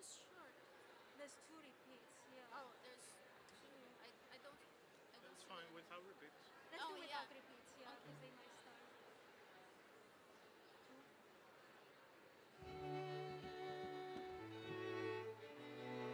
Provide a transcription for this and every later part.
is short. There's two repeats, yeah. Oh, there's two. I don't That's see fine them. without repeats. Let's Oh do yeah. without repeats, yeah, Okay. because they might start. Two. Go to Queen of Sheba. Shiva.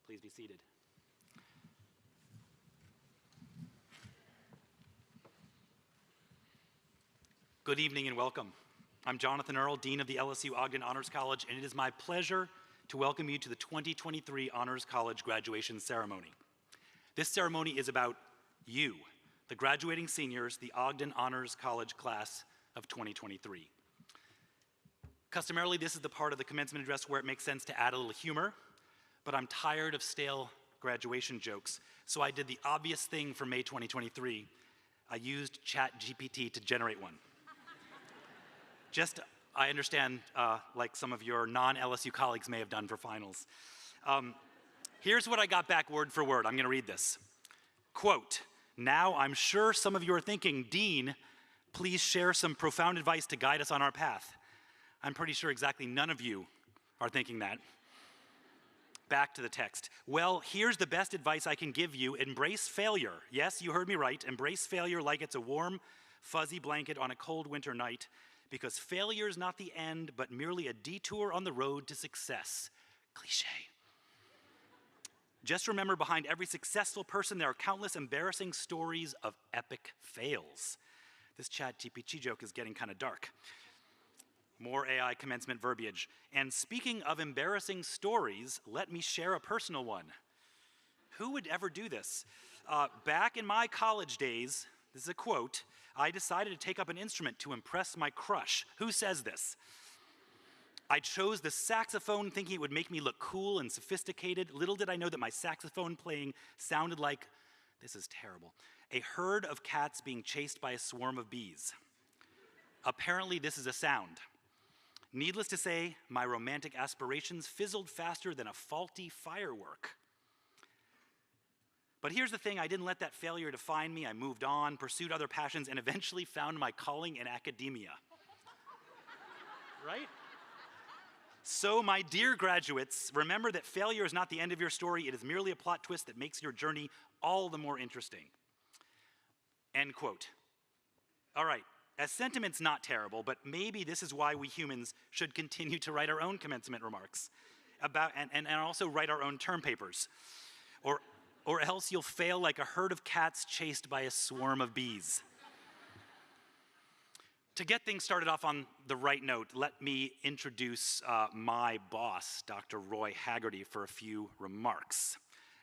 Please be seated. Good evening and welcome. I'm Jonathan Earl, Dean of the LSU Ogden Honors College, and it is my pleasure to welcome you to the 2023 Honors College graduation ceremony. This ceremony is about you, the graduating seniors, the Ogden Honors College class of 2023. Customarily, this is the part of the commencement address where it makes sense to add a little humor, but I'm tired of stale graduation jokes, so I did the obvious thing for May 2023. I used ChatGPT to generate one. Just I understand, like some of your non-LSU colleagues may have done for finals. Here's what I got back word for word. I'm going to read this. Quote, "Now I'm sure some of you are thinking, Dean, please share some profound advice to guide us on our path." I'm pretty sure exactly none of you are thinking that. Back to the text. "Well, here's the best advice I can give you. Embrace failure." Yes, you heard me right. Embrace failure like it's a warm, fuzzy blanket on a cold winter night, because failure is not the end, but merely a detour on the road to success. Cliche. Just remember, behind every successful person, there are countless embarrassing stories of epic fails. This ChatGPT joke is getting kind of dark. More AI commencement verbiage. And speaking of embarrassing stories, let me share a personal one. Who would ever do this? Back in my college days, this is a quote, I decided to take up an instrument to impress my crush. Who says this? I chose the saxophone thinking it would make me look cool and sophisticated. Little did I know that my saxophone playing sounded like, this is terrible, a herd of cats being chased by a swarm of bees. Apparently this is a sound. Needless to say, my romantic aspirations fizzled faster than a faulty firework. But here's the thing, I didn't let that failure define me. I moved on, pursued other passions, and eventually found my calling in academia. Right? So, my dear graduates, remember that failure is not the end of your story. It is merely a plot twist that makes your journey all the more interesting. End quote. All right, as sentiment's not terrible, but maybe this is why we humans should continue to write our own commencement remarks about, and also write our own term papers. Or else you'll fail like a herd of cats chased by a swarm of bees. To get things started off on the right note, let me introduce my boss, Dr. Roy Haggerty, for a few remarks.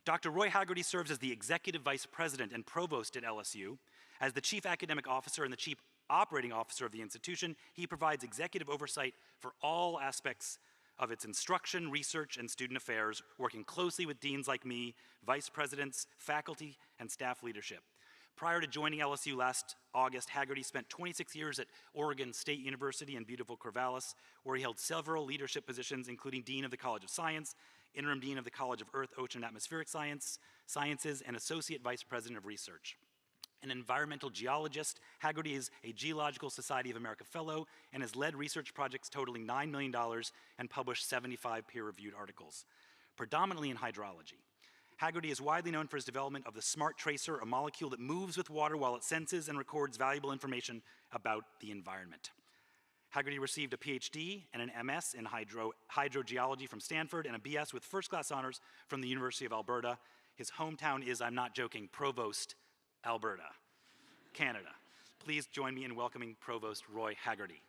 Dr. Roy Haggerty serves as the Executive Vice President and Provost at LSU. As the Chief Academic Officer and the Chief Operating Officer of the institution, he provides executive oversight for all aspects of its instruction, research, and student affairs, working closely with deans like me, vice presidents, faculty, and staff leadership. Prior to joining LSU last August, Haggerty spent 26 years at Oregon State University in beautiful Corvallis, where he held several leadership positions, including Dean of the College of Science, Interim Dean of the College of Earth, Ocean, and Atmospheric Sciences, and Associate Vice President of Research. An environmental geologist, Haggerty is a Geological Society of America Fellow and has led research projects totaling $9 million and published 75 peer-reviewed articles, predominantly in hydrology. Haggerty is widely known for his development of the Smart Tracer, a molecule that moves with water while it senses and records valuable information about the environment. Haggerty received a PhD and an MS in hydrogeology from Stanford and a BS with first-class honors from the University of Alberta. His hometown is, I'm not joking, Provost, Alberta, Canada. Please join me in welcoming Provost Roy Haggerty.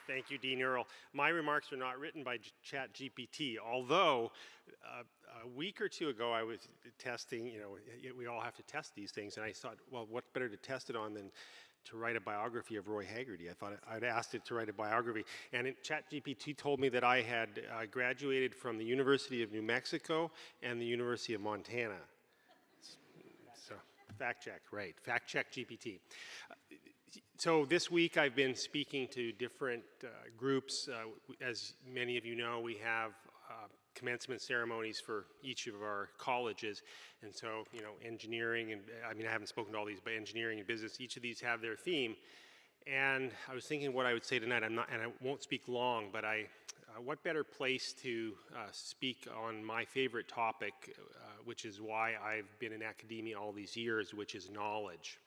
Thank you, Dean Earl. My remarks were not written by ChatGPT, although a week or two ago I was testing, we all have to test these things, and I thought, well, what's better to test it on than to write a biography of Roy Haggerty. I thought I'd asked it to write a biography, and ChatGPT told me that I had graduated from the University of New Mexico and the University of Montana. So, fact check, right, fact check GPT. So this week I've been speaking to different groups. As many of you know, we have commencement ceremonies for each of our colleges. And so, engineering, and I haven't spoken to all these, but engineering and business, each of these have their theme. And I was thinking what I would say tonight, and I won't speak long, but what better place to speak on my favorite topic, which is why I've been in academia all these years, which is knowledge.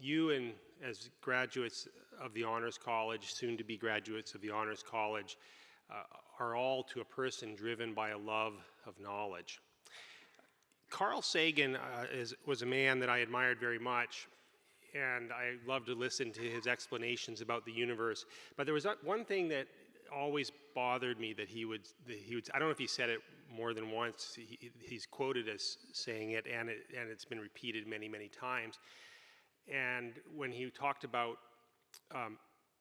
You, and as graduates of the Honors College, soon to be graduates of the Honors College, are all to a person driven by a love of knowledge. Carl Sagan was a man that I admired very much, and I loved to listen to his explanations about the universe. But there was one thing that always bothered me that he would, I don't know if he said it more than once, he's quoted as saying it, and it's been repeated many, many times. And when he talked about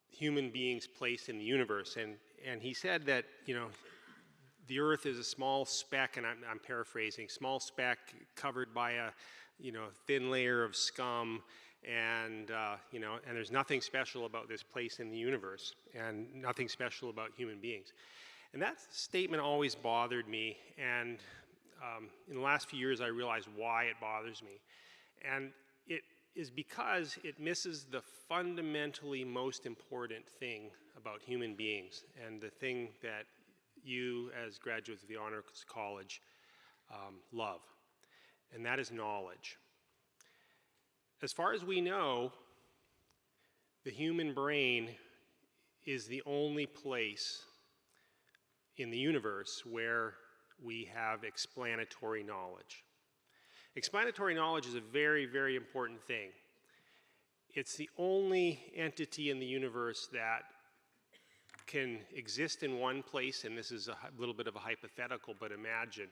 human beings' place in the universe, and he said that, the Earth is a small speck, and I'm paraphrasing, small speck covered by a, thin layer of scum, and and there's nothing special about this place in the universe, and nothing special about human beings. And that statement always bothered me, and in the last few years I realized why it bothers me. And it is because it misses the fundamentally most important thing about human beings, and the thing that you as graduates of the Honors College love, and that is knowledge. As far as we know, the human brain is the only place in the universe where we have explanatory knowledge. Explanatory knowledge is a very, very important thing. It's the only entity in the universe that can exist in one place, and this is a little bit of a hypothetical, but imagine,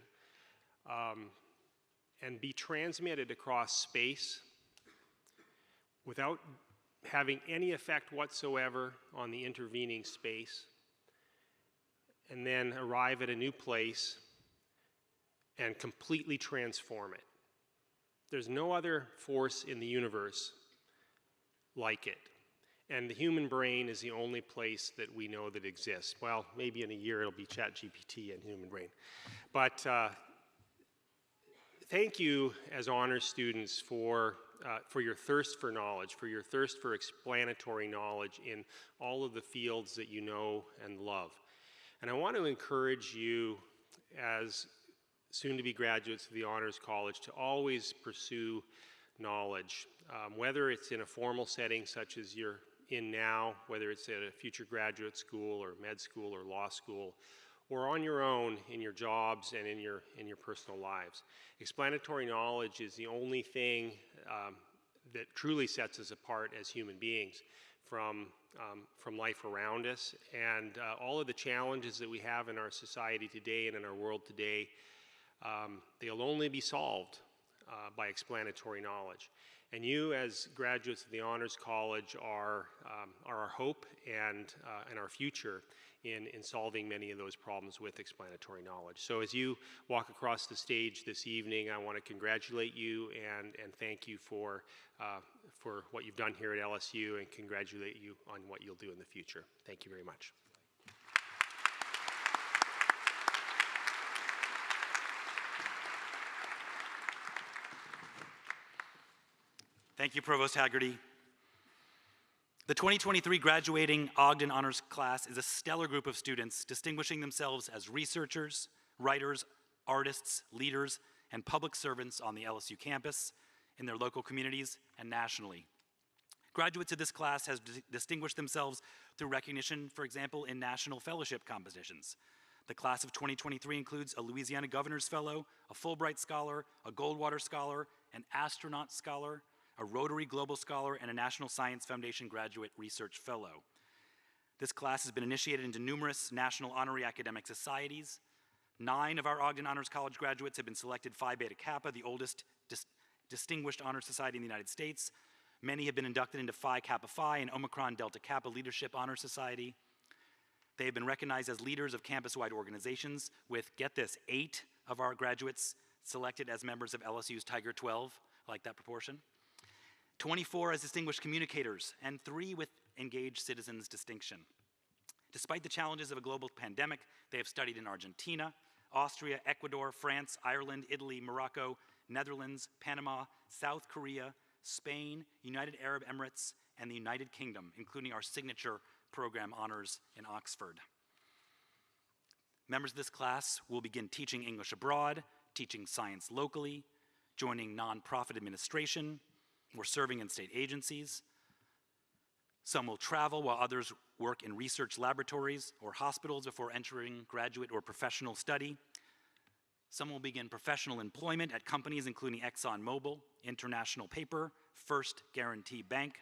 and be transmitted across space without having any effect whatsoever on the intervening space, and then arrive at a new place and completely transform it. There's no other force in the universe like it. And the human brain is the only place that we know that exists. Well, maybe in a year it'll be ChatGPT and human brain. But thank you as honors students for your thirst for knowledge, for your thirst for explanatory knowledge in all of the fields that you know and love. And I want to encourage you as soon-to-be graduates of the Honors College to always pursue knowledge, whether it's in a formal setting such as you're in now, whether it's at a future graduate school or med school or law school, or on your own in your jobs and in your personal lives. Explanatory knowledge is the only thing that truly sets us apart as human beings from life around us, and all of the challenges that we have in our society today and in our world today, they'll only be solved by explanatory knowledge. And you, as graduates of the Honors College, are our hope and our future in solving many of those problems with explanatory knowledge. So as you walk across the stage this evening, I want to congratulate you and thank you for what you've done here at LSU, and congratulate you on what you'll do in the future. Thank you very much. Thank you, Provost Haggerty. The 2023 graduating Ogden Honors class is a stellar group of students distinguishing themselves as researchers, writers, artists, leaders, and public servants on the LSU campus, in their local communities, and nationally. Graduates of this class have distinguished themselves through recognition, for example, in national fellowship competitions. The class of 2023 includes a Louisiana Governor's Fellow, a Fulbright Scholar, a Goldwater Scholar, an Astronaut Scholar, a Rotary Global Scholar, and a National Science Foundation Graduate Research Fellow. This class has been initiated into numerous national honorary academic societies. 9 of our Ogden Honors College graduates have been selected Phi Beta Kappa, the oldest distinguished honor society in the United States. Many have been inducted into Phi Kappa Phi and Omicron Delta Kappa Leadership Honor Society. They have been recognized as leaders of campus-wide organizations with, get this, 8 of our graduates selected as members of LSU's Tiger 12, I like that proportion. 24 as distinguished communicators, and 3 with engaged citizens distinction. Despite the challenges of a global pandemic, they have studied in Argentina, Austria, Ecuador, France, Ireland, Italy, Morocco, Netherlands, Panama, South Korea, Spain, United Arab Emirates, and the United Kingdom, including our signature program honors in Oxford. Members of this class will begin teaching English abroad, teaching science locally, joining nonprofit administration, or serving in state agencies. Some will travel while others work in research laboratories or hospitals before entering graduate or professional study. Some will begin professional employment at companies including ExxonMobil, International Paper, First Guarantee Bank,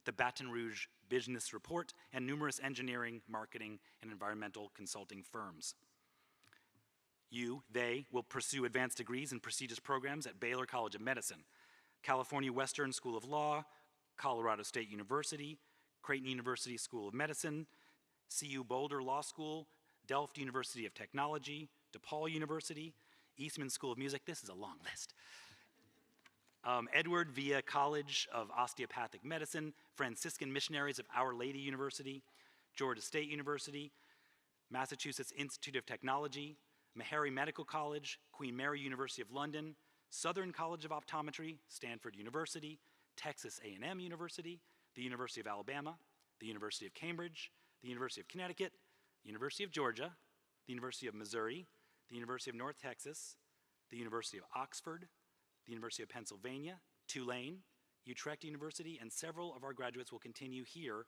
the Baton Rouge Business Report, and numerous engineering, marketing, and environmental consulting firms. They will pursue advanced degrees in prestigious programs at Baylor College of Medicine, California Western School of Law, Colorado State University, Creighton University School of Medicine, CU Boulder Law School, Delft University of Technology, DePaul University, Eastman School of Music, this is a long list, Edward Via College of Osteopathic Medicine, Franciscan Missionaries of Our Lady University, Georgia State University, Massachusetts Institute of Technology, Meharry Medical College, Queen Mary University of London, Southern College of Optometry, Stanford University, Texas A&M University, the University of Alabama, the University of Cambridge, the University of Connecticut, the University of Georgia, the University of Missouri, the University of North Texas, the University of Oxford, the University of Pennsylvania, Tulane, Utrecht University, and several of our graduates will continue here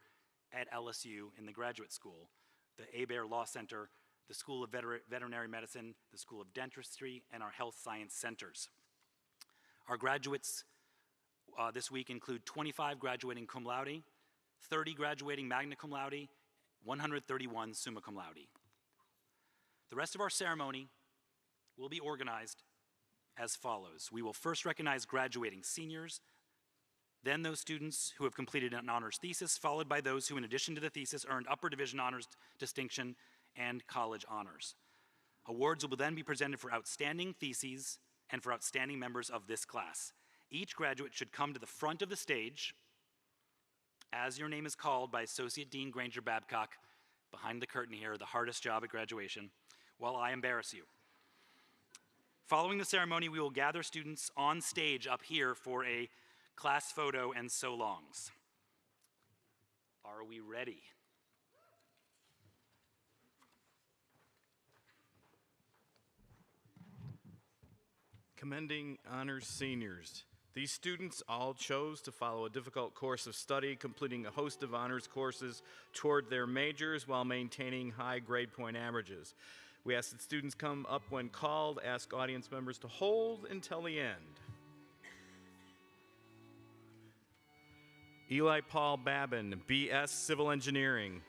at LSU in the graduate school, the Hebert Law Center, the School of Veterinary Medicine, the School of Dentistry, and our Health Science Centers. Our graduates this week include 25 graduating cum laude, 30 graduating magna cum laude, 131 summa cum laude. The rest of our ceremony will be organized as follows. We will first recognize graduating seniors, then those students who have completed an honors thesis, followed by those who, in addition to the thesis, earned upper division honors distinction and college honors. Awards will then be presented for outstanding theses and for outstanding members of this class. Each graduate should come to the front of the stage as your name is called by Associate Dean Granger Babcock, behind the curtain here, the hardest job at graduation, while I embarrass you. Following the ceremony, we will gather students on stage up here for a class photo and so longs. Are we ready? Commending honors seniors. These students all chose to follow a difficult course of study, completing a host of honors courses toward their majors while maintaining high grade point averages. We ask that students come up when called, ask audience members to hold until the end. Eli Paul Babin, BS Civil Engineering.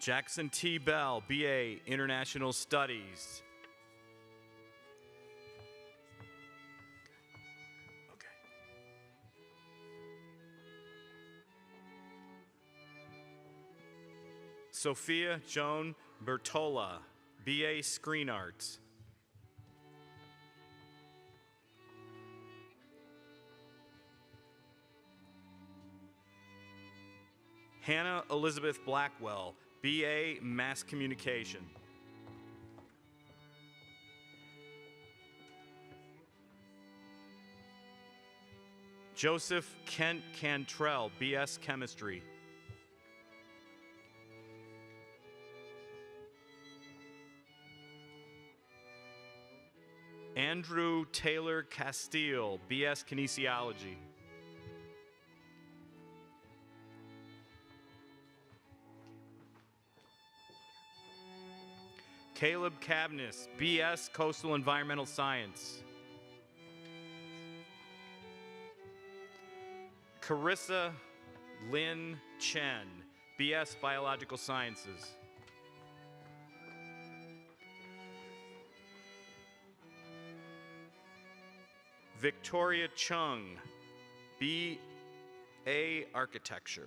Jackson T. Bell, BA International Studies. Sophia Joan Bertola, BA Screen Arts. Hannah Elizabeth Blackwell, BA Mass Communication. Joseph Kent Cantrell, BS Chemistry. Andrew Taylor Castile, BS Kinesiology. Caleb Cavnis, BS Coastal Environmental Science. Carissa Lynn Chen, BS Biological Sciences. Victoria Chung, B.A. Architecture.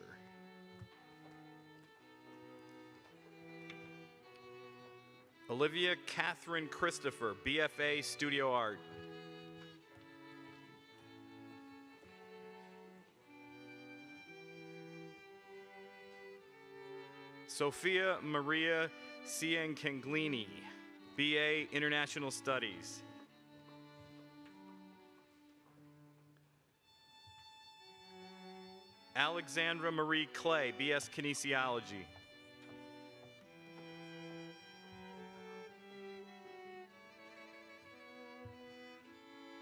Olivia Catherine Christopher, BFA Studio Art. Sophia Maria Ciancanglini, BA International Studies. Alexandra Marie Clay, BS Kinesiology.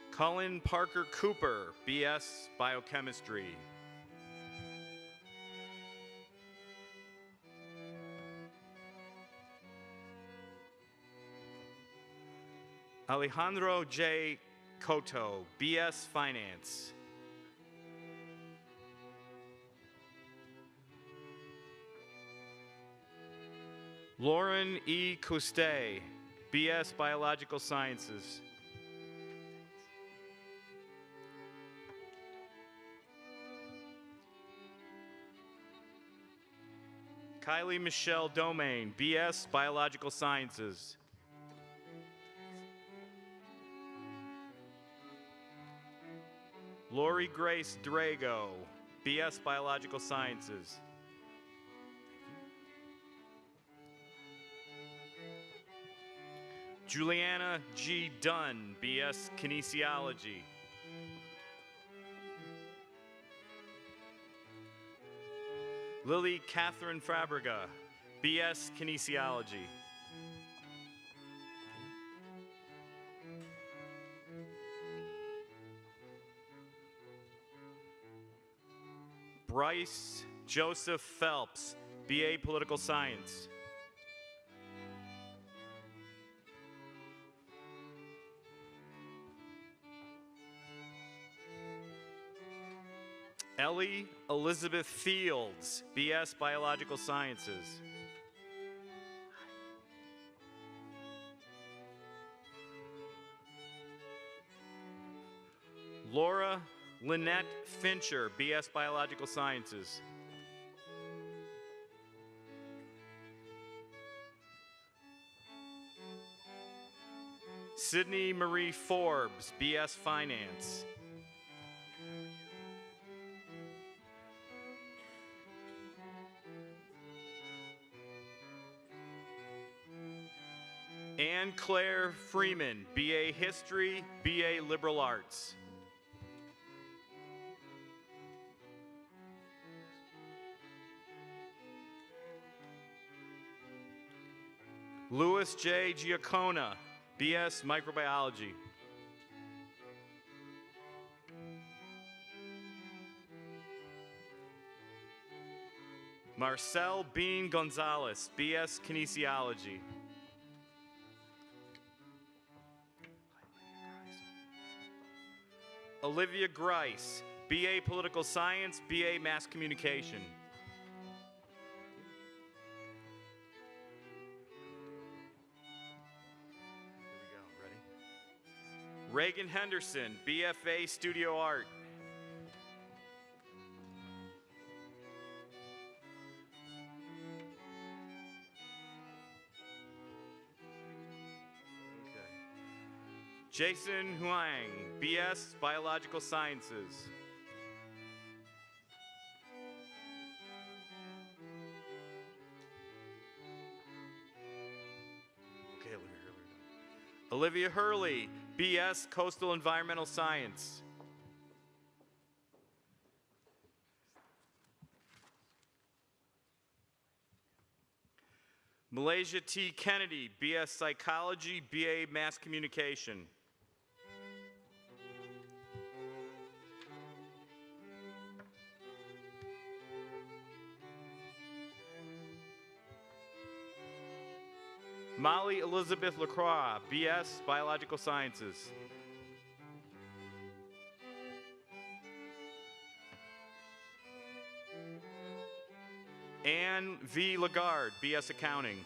Colin Parker Cooper, BS Biochemistry. Alejandro J. Cotto, BS Finance. Lauren E. Couste, BS Biological Sciences. Kylie Michelle Domain, BS Biological Sciences. Lori Grace Drago, BS Biological Sciences. Juliana G. Dunn, BS Kinesiology. Lily Catherine Fabrega, BS Kinesiology. Bryce Joseph Phelps, BA Political Science. Ellie Elizabeth Fields, BS Biological Sciences. Laura Lynette Fincher, BS Biological Sciences. Sydney Marie Forbes, BS Finance. Anne Claire Freeman, BA History, BA Liberal Arts. Louis J. Giacona, BS Microbiology. Marcel Bean Gonzalez, BS Kinesiology. Olivia Grice, BA Political Science, BA Mass Communication. Here we go, ready? Reagan Henderson, BFA Studio Art. Jason Huang, BS Biological Sciences. Okay, Olivia Hurley, BS Coastal Environmental Science. Malaysia T. Kennedy, BS Psychology, BA Mass Communication. Molly Elizabeth LaCroix, BS Biological Sciences. Anne V. Lagarde, BS Accounting.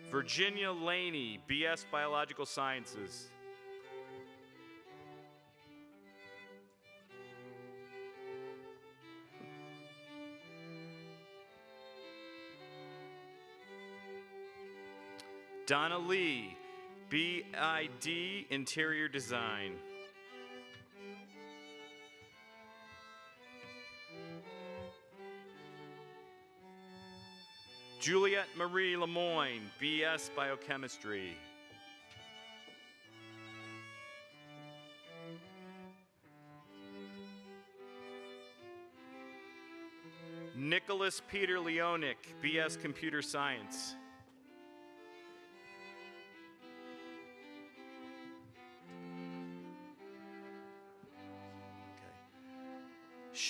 Virginia Laney, BS Biological Sciences. Donna Lee, BID Interior Design. Juliette Marie Lemoyne, BS Biochemistry. Nicholas Peter Leonick, BS Computer Science.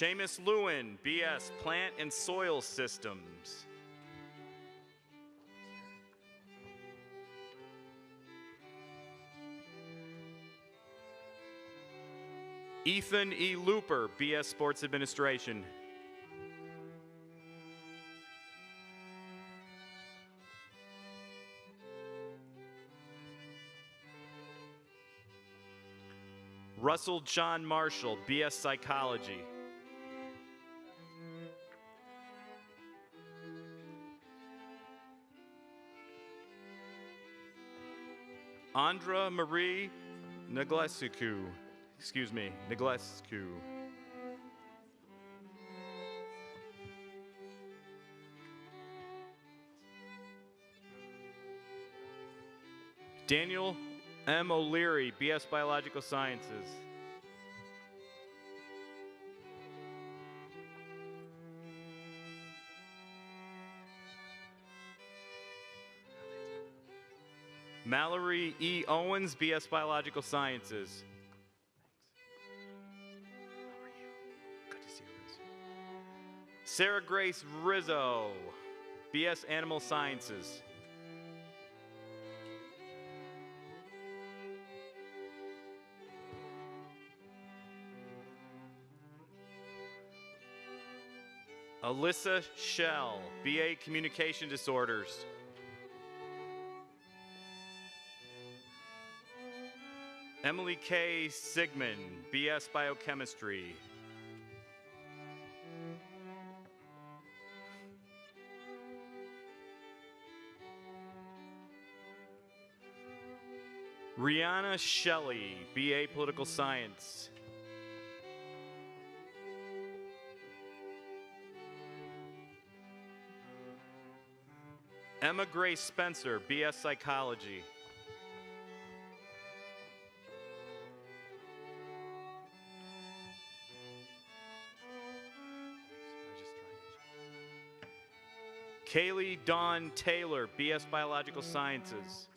Seamus Lewin, BS Plant and Soil Systems. Ethan E. Looper, BS Sports Administration. Russell John Marshall, BS Psychology. Andra Marie Neglescu, Neglescu. Daniel M. O'Leary, BS Biological Sciences. Mallory E. Owens, BS Biological Sciences. How are you? Good to see you, Riz. Sarah Grace Rizzo, BS Animal Sciences. Alyssa Shell, BA Communication Disorders. Emily K. Sigmund, BS Biochemistry. Rihanna Shelley, BA Political Science. Emma Grace Spencer, BS Psychology. Kaylee Dawn Taylor, BS Biological Sciences.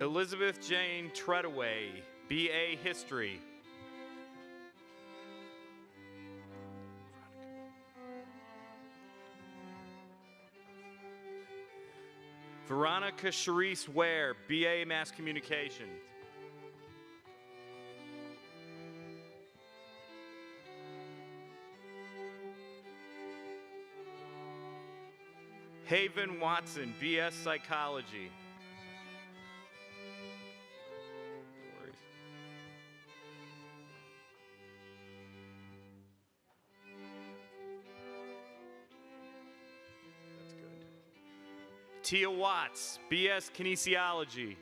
Elizabeth Jane Treadaway, BA History. Veronica Charisse Ware, BA Mass Communication. Haven Watson, BS Psychology. No worries. That's good. Tia Watts, BS Kinesiology.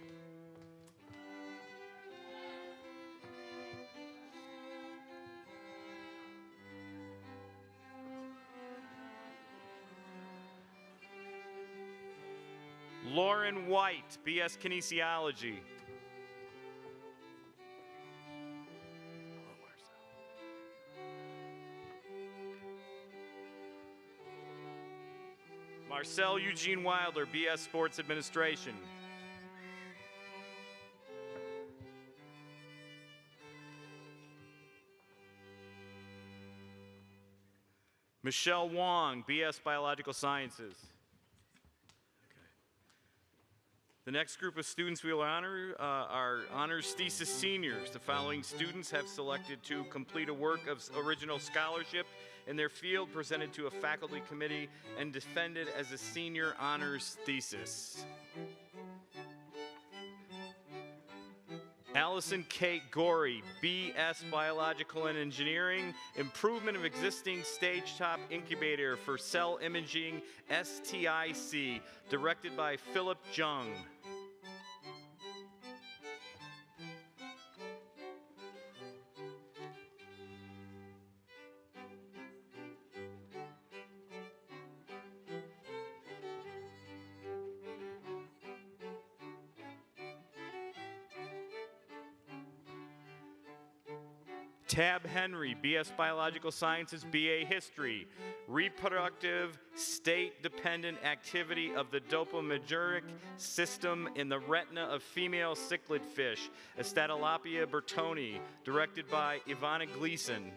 Lauren White, BS Kinesiology. Marcel Eugene Wilder, BS Sports Administration. Michelle Wong, BS Biological Sciences. The next group of students we will honor are Honors Thesis Seniors. The following students have selected to complete a work of original scholarship in their field presented to a faculty committee and defended as a senior honors thesis. Allison Kate Gorey, BS Biological and Engineering, Improvement of Existing Stage-Top Incubator for Cell Imaging, STIC, directed by Philip Jung. Tab Henry, BS Biological Sciences, BA History, Reproductive State-Dependent Activity of the Dopaminergic System in the Retina of Female Cichlid Fish, Estatelapia bertoni, directed by Ivana Gleason.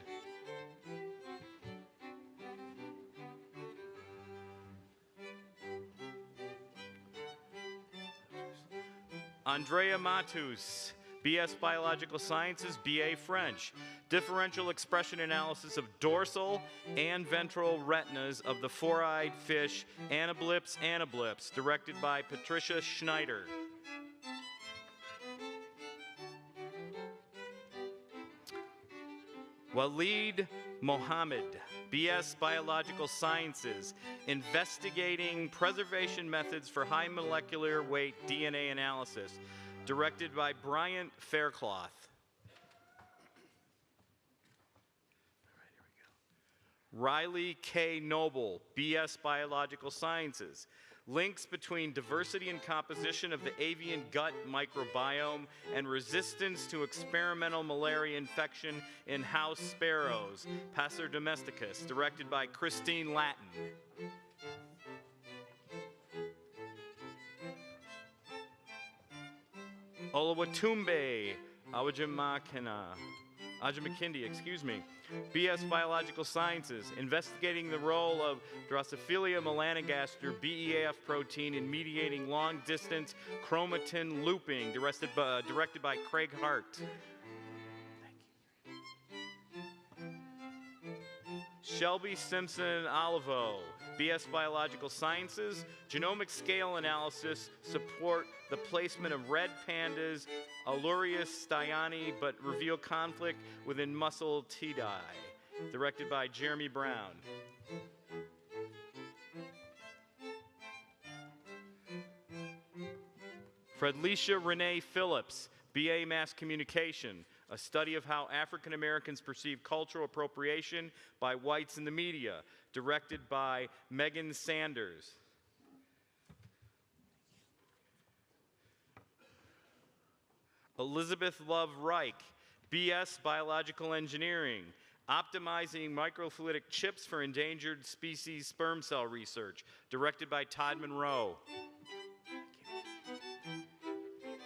Andrea Matus, BS Biological Sciences, BA French, differential expression analysis of dorsal and ventral retinas of the four-eyed fish Anablyps, directed by Patricia Schneider. Waleed Mohammed, BS Biological Sciences, investigating preservation methods for high molecular weight DNA analysis, directed by Bryant Faircloth. Riley K. Noble, BS Biological Sciences, links between diversity and composition of the avian gut microbiome and resistance to experimental malaria infection in house sparrows, Passer domesticus, directed by Christine Latin. Oluwatumbe Ajamakindi, BS Biological Sciences, investigating the role of Drosophila melanogaster BEAF protein in mediating long-distance chromatin looping, directed by Craig Hart. Shelby Simpson Olivo, BS Biological Sciences, genomic scale analysis support the placement of red pandas, Alurius styani, but reveal conflict within muscle tedi, directed by Jeremy Brown. Fredlicia Renee Phillips, BA Mass Communication, a study of how African Americans perceive cultural appropriation by whites in the media, directed by Megan Sanders. Elizabeth Love Reich, BS Biological Engineering, optimizing microfluidic chips for endangered species sperm cell research, directed by Todd Monroe.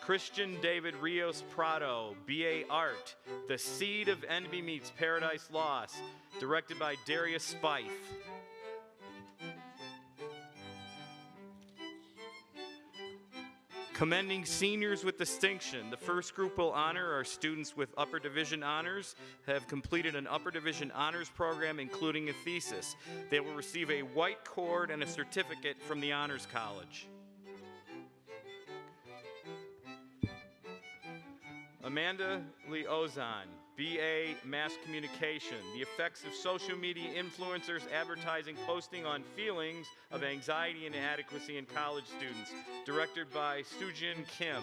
Christian David Rios Prado, BA Art, The Seed of Envy Meets Paradise Lost, directed by Darius Spieth. Commending seniors with distinction. The first group will honor our students with upper division honors, have completed an upper division honors program including a thesis. They will receive a white cord and a certificate from the Honors College. Amanda Lee Ozan, BA Mass Communication, the effects of social media influencers advertising posting on feelings of anxiety and inadequacy in college students, directed by Sujin Kim.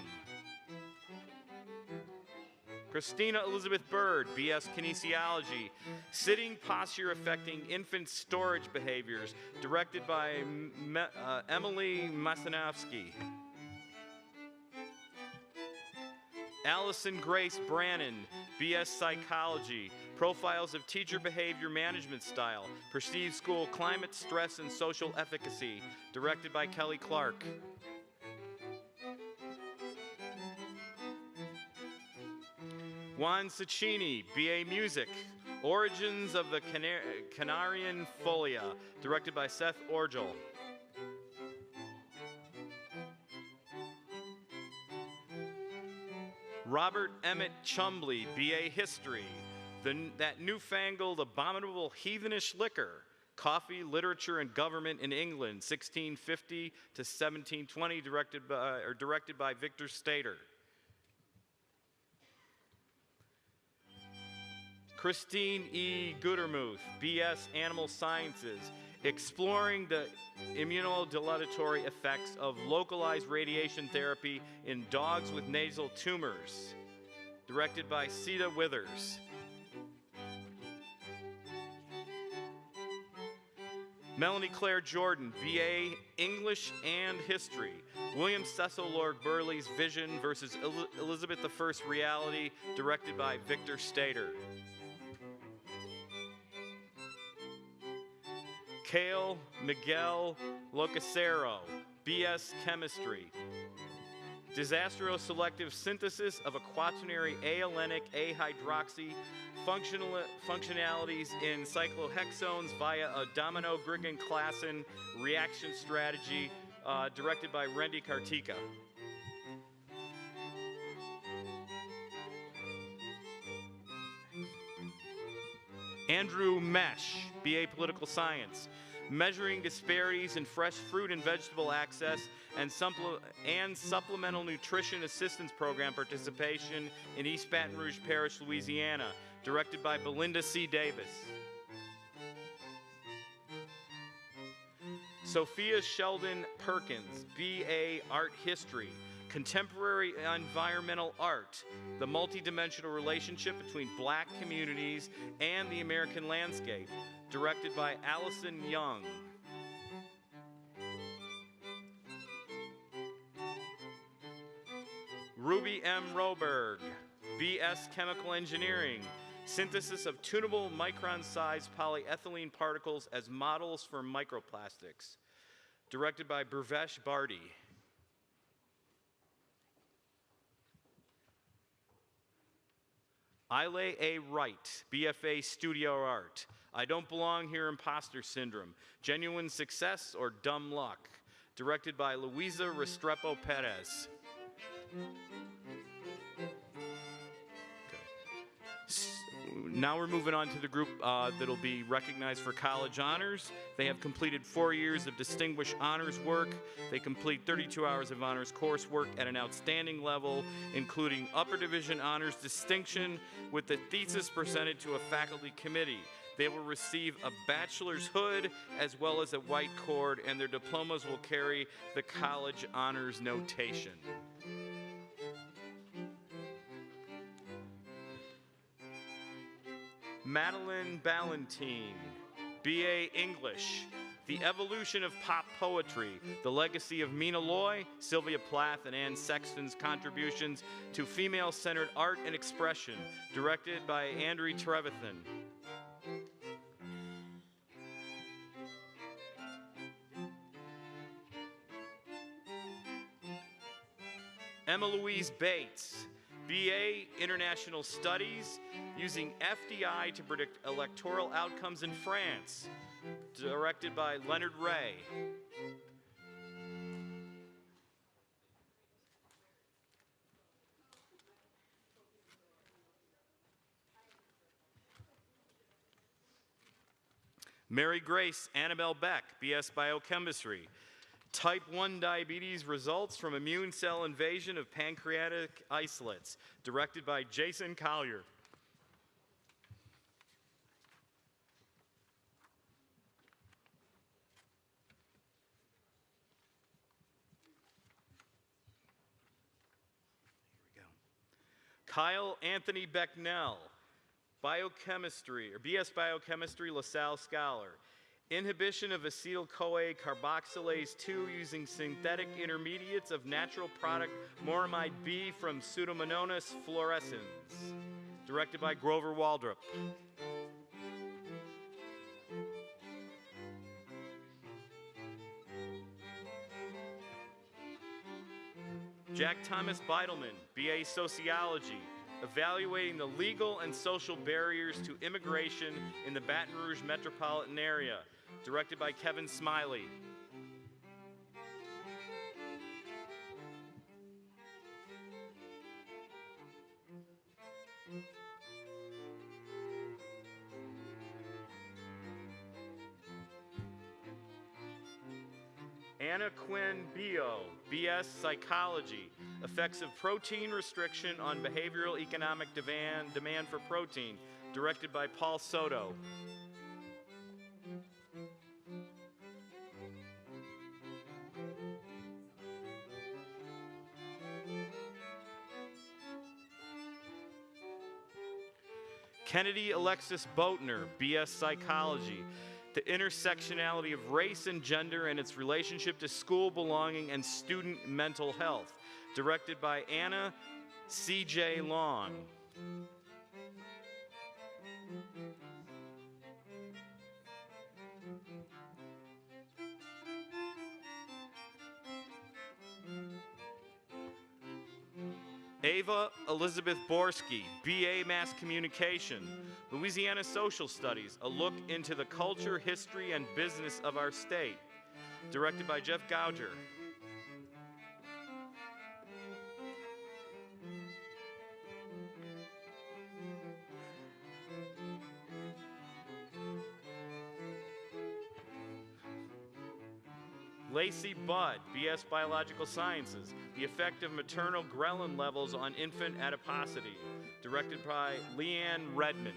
Christina Elizabeth Bird, BS Kinesiology, sitting posture affecting infant storage behaviors, directed by Emily Masanowski. Allison Grace Brannon, BS Psychology, profiles of teacher behavior management style, perceived school climate, stress, and social efficacy, directed by Kelly Clark. Juan Ciccini, BA Music, Origins of the Canarian Folia, directed by Seth Orgel. Robert Emmett Chumbley, BA History, that newfangled, abominable, heathenish liquor, Coffee, Literature, and Government in England, 1650 to 1720, directed by Victor Stater. Christine E. Gutermuth, BS Animal Sciences, exploring the immunodilatory effects of localized radiation therapy in dogs with nasal tumors, directed by Sita Withers. Melanie Claire Jordan, BA English and History, William Cecil Lord Burleigh's Vision versus Elizabeth I's Reality, directed by Victor Stater. Cale Miguel Locasero, BS Chemistry, Disastro-selective synthesis of a quaternary A-alenic A-hydroxy functionalities in cyclohexones via a domino-Griggin-Classen reaction strategy, directed by Randy Kartika. Andrew Mesh, BA Political Science, Measuring Disparities in Fresh Fruit and Vegetable Access and Supplemental Nutrition Assistance Program Participation in East Baton Rouge Parish, Louisiana, directed by Belinda C. Davis. Sophia Sheldon Perkins, B.A. Art History, Contemporary Environmental Art, the Multidimensional Relationship Between Black Communities and the American Landscape, directed by Allison Young. Ruby M. Roberg, B.S. Chemical Engineering, Synthesis of Tunable Micron-Sized Polyethylene Particles as Models for Microplastics, directed by Burvesh Barty. Ile A. Wright, BFA Studio Art, I Don't Belong Here, Imposter Syndrome, Genuine Success or Dumb Luck, directed by Luisa Restrepo Perez. Now we're moving on to the group that'll be recognized for college honors. They have completed 4 years of distinguished honors work. They complete 32 hours of honors coursework at an outstanding level, including upper division honors distinction with the thesis presented to a faculty committee. They will receive a bachelor's hood as well as a white cord, and their diplomas will carry the college honors notation. Madeline Ballantine, B.A. English, The Evolution of Pop Poetry, The Legacy of Mina Loy, Sylvia Plath, and Ann Sexton's Contributions to Female-Centered Art and Expression, directed by Andrea Trevethan. Emma Louise Bates, B.A. International Studies, Using FDI to Predict Electoral Outcomes in France, directed by Leonard Ray. Mary Grace Annabelle Beck, B.S. Biochemistry, Type 1 diabetes results from immune cell invasion of pancreatic isolates, directed by Jason Collier. Here we go. Kyle Anthony Becknell, Biochemistry, or B.S. Biochemistry, LaSalle Scholar. Inhibition of acetyl-CoA carboxylase 2 using synthetic intermediates of natural product moramide B from Pseudomonas fluorescens, directed by Grover Waldrop. Jack Thomas Beidelman, B.A. Sociology, evaluating the legal and social barriers to immigration in the Baton Rouge metropolitan area, directed by Kevin Smiley. Anna Quinn Bio, B.S. Psychology, Effects of Protein Restriction on Behavioral Economic Demand for Protein, directed by Paul Soto. Kennedy Alexis Boatner, B.S. Psychology, The Intersectionality of Race and Gender and Its Relationship to School Belonging and Student Mental Health, directed by Anna C.J. Long. Ava Elizabeth Borsky, B.A. Mass Communication, Louisiana Social Studies, A Look into the Culture, History, and Business of Our State, directed by Jeff Gouger. Lacey Budd, BS Biological Sciences, The Effect of Maternal Ghrelin Levels on Infant Adiposity, directed by Leanne Redman.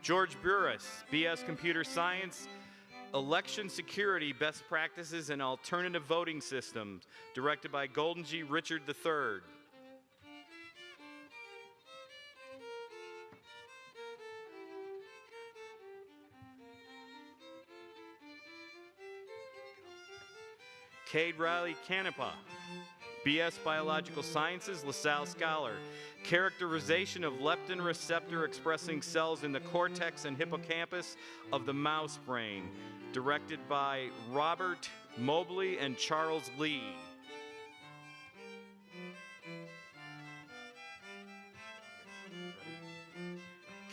George Burris, BS Computer Science, Election Security, Best Practices and Alternative Voting Systems, directed by Golden G. Richard III. Cade Riley Canepa, BS Biological Sciences, LaSalle Scholar. Characterization of leptin receptor expressing cells in the cortex and hippocampus of the mouse brain, directed by Robert Mobley and Charles Lee.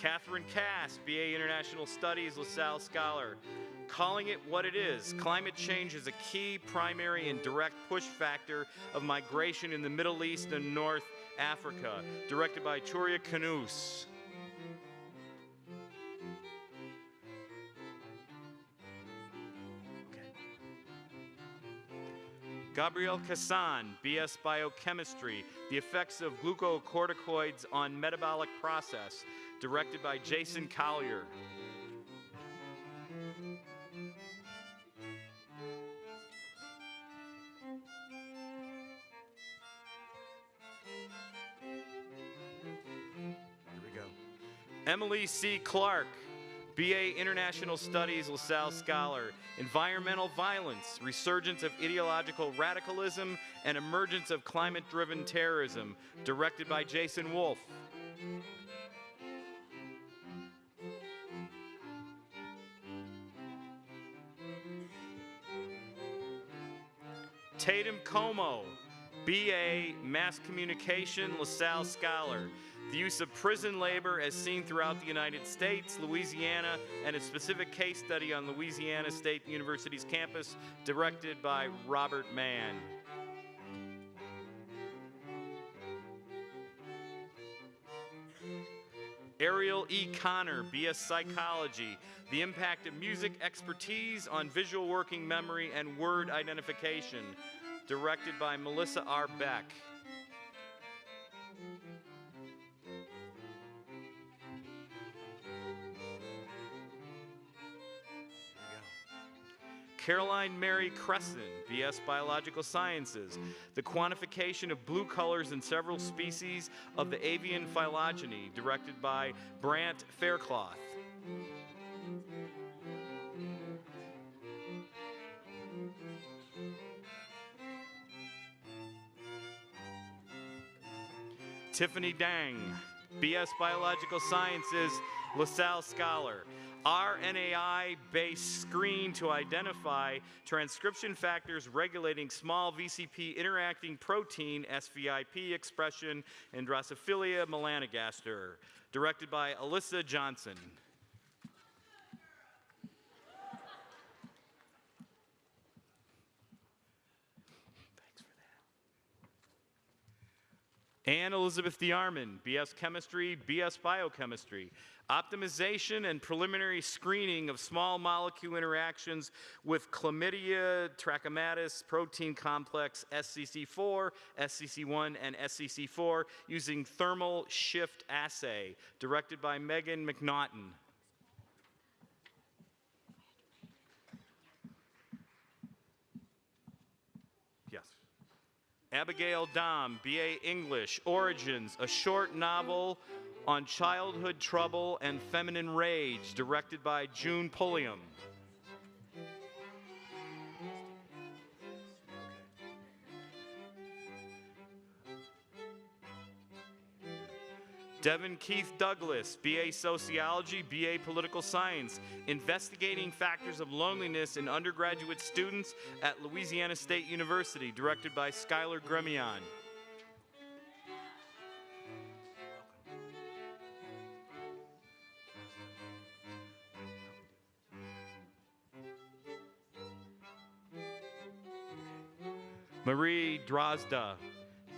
Catherine Cass, BA International Studies, LaSalle Scholar. Calling it what it is, climate change is a key, primary, and direct push factor of migration in the Middle East and North Africa, directed by Turia Kanous. Gabriel Cassan, BS Biochemistry, The Effects of Glucocorticoids on Metabolic Process, directed by Jason Collier. Emily C. Clark, BA International Studies, LaSalle Scholar. Environmental Violence, Resurgence of Ideological Radicalism and Emergence of Climate-Driven Terrorism, directed by Jason Wolfe. Tatum Como, BA Mass Communication, LaSalle Scholar. The use of prison labor as seen throughout the United States, Louisiana, and a specific case study on Louisiana State University's campus, directed by Robert Mann. Ariel E. Connor, BS Psychology, The Impact of Music Expertise on Visual Working Memory and Word Identification, directed by Melissa R. Beck. Caroline Mary Cresson, BS Biological Sciences, The Quantification of Blue Colors in Several Species of the Avian Phylogeny, directed by Brant Faircloth. Tiffany Dang, BS Biological Sciences, LaSalle Scholar. RNAi-based screen to identify transcription factors regulating small VCP interacting protein SVIP expression in Drosophila melanogaster, directed by Alyssa Johnson. Thanks for that. Anne Elizabeth DeArmond, BS Chemistry, BS Biochemistry. Optimization and preliminary screening of small molecule interactions with chlamydia, trachomatis, protein complex SCC4, SCC1, and SCC4 using thermal shift assay, directed by Megan McNaughton. Yes. Abigail Dom, BA English, Origins, a short novel on childhood trouble and feminine rage, directed by June Pulliam. Devin Keith Douglas, BA Sociology, BA Political Science, Investigating Factors of Loneliness in Undergraduate Students at Louisiana State University, directed by Skylar Gremion. Marie Drozda,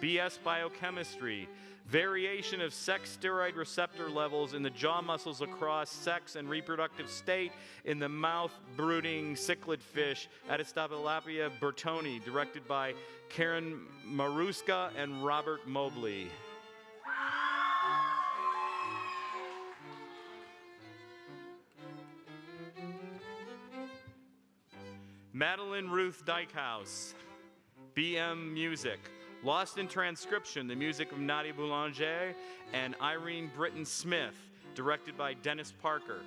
BS Biochemistry, variation of sex steroid receptor levels in the jaw muscles across sex and reproductive state in the mouth-brooding cichlid fish, Atistopilapia bertoni, directed by Karen Maruska and Robert Mobley. Madeline Ruth Dykehouse, BM Music, Lost in Transcription, the music of Nadia Boulanger and Irene Britton Smith, directed by Dennis Parker.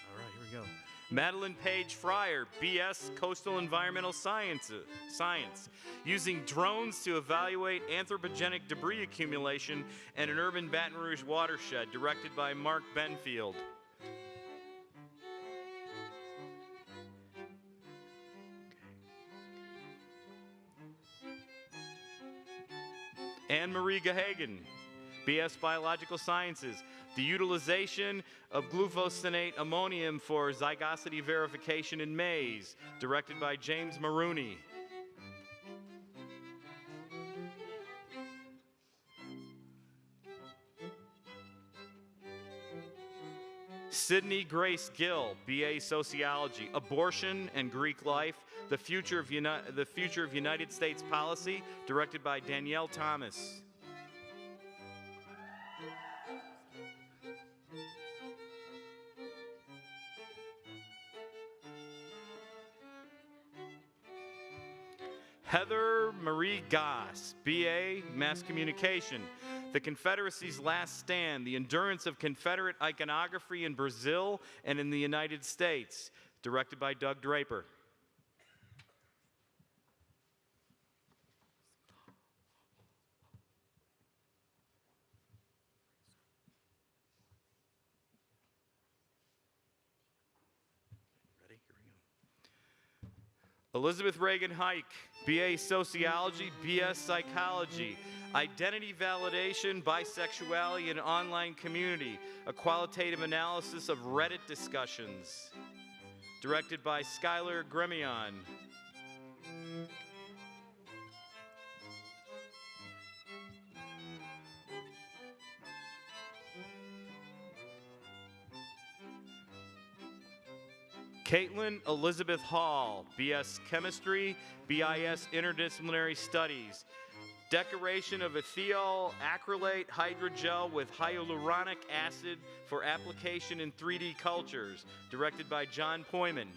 All right, here we go. Madeline Page Fryer, BS Coastal Environmental Science, using drones to evaluate anthropogenic debris accumulation in an urban Baton Rouge watershed, directed by Mark Benfield. Anne-Marie Gahagan, BS Biological Sciences, the utilization of glufosinate ammonium for zygosity verification in maize, directed by James Maroney. Sydney Grace Gill, BA Sociology, Abortion and Greek Life, the Future of United States Policy, directed by Danielle Thomas. Heather Marie Goss, BA Mass Communication, The Confederacy's Last Stand, the Endurance of Confederate Iconography in Brazil and in the United States, directed by Doug Draper. Ready? Here we go. Elizabeth Reagan Hike, BA Sociology, BS Psychology, Identity Validation, Bisexuality in Online Community, a qualitative analysis of Reddit discussions, directed by Skylar Gremion. Caitlin Elizabeth Hall, BS Chemistry, BIS Interdisciplinary Studies. Decoration of ethyl acrylate hydrogel with hyaluronic acid for application in 3D cultures, directed by John Poyman.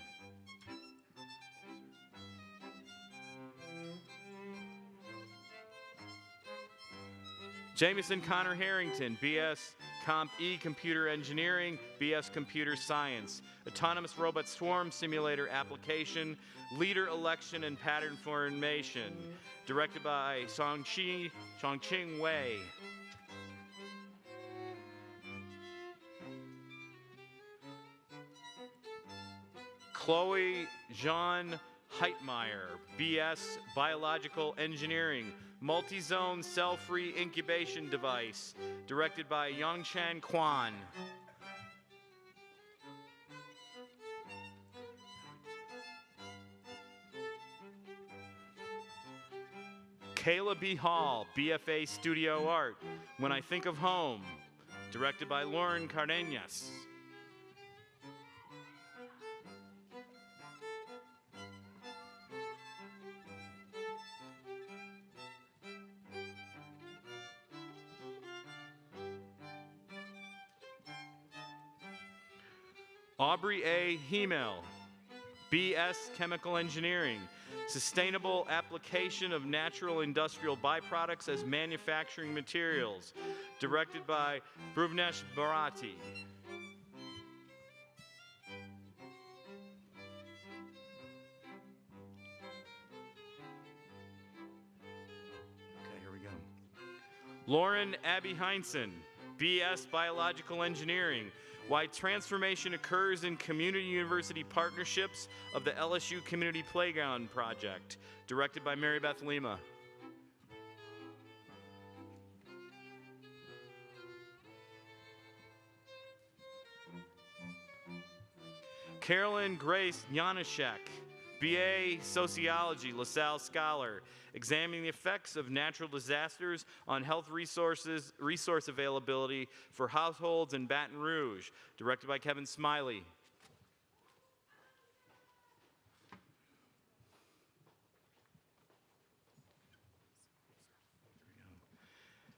Jameson Connor Harrington, BS Comp E Computer Engineering, BS Computer Science. Autonomous Robot Swarm Simulator Application, Leader Election and Pattern Formation, directed by Chongqing Wei. Chloe Jean Heitmeyer, BS Biological Engineering, Multi-Zone Cell-Free Incubation Device, directed by Yongshan Kwan. Kayla B. Hall, BFA Studio Art, When I Think of Home, directed by Lauren Cardenas. Aubrey A. Hemel, BS Chemical Engineering, Sustainable Application of Natural Industrial Byproducts as Manufacturing Materials, directed by Bhuvnesh Bharati. Okay, here we go. Lauren Abby Heinsohn, BS Biological Engineering, Why Transformation Occurs in Community University Partnerships of the LSU Community Playground Project, directed by Mary Beth Lima. Carolyn Grace Janaszek, BA Sociology, LaSalle Scholar, examining the effects of natural disasters on health resource availability for households in Baton Rouge, directed by Kevin Smiley.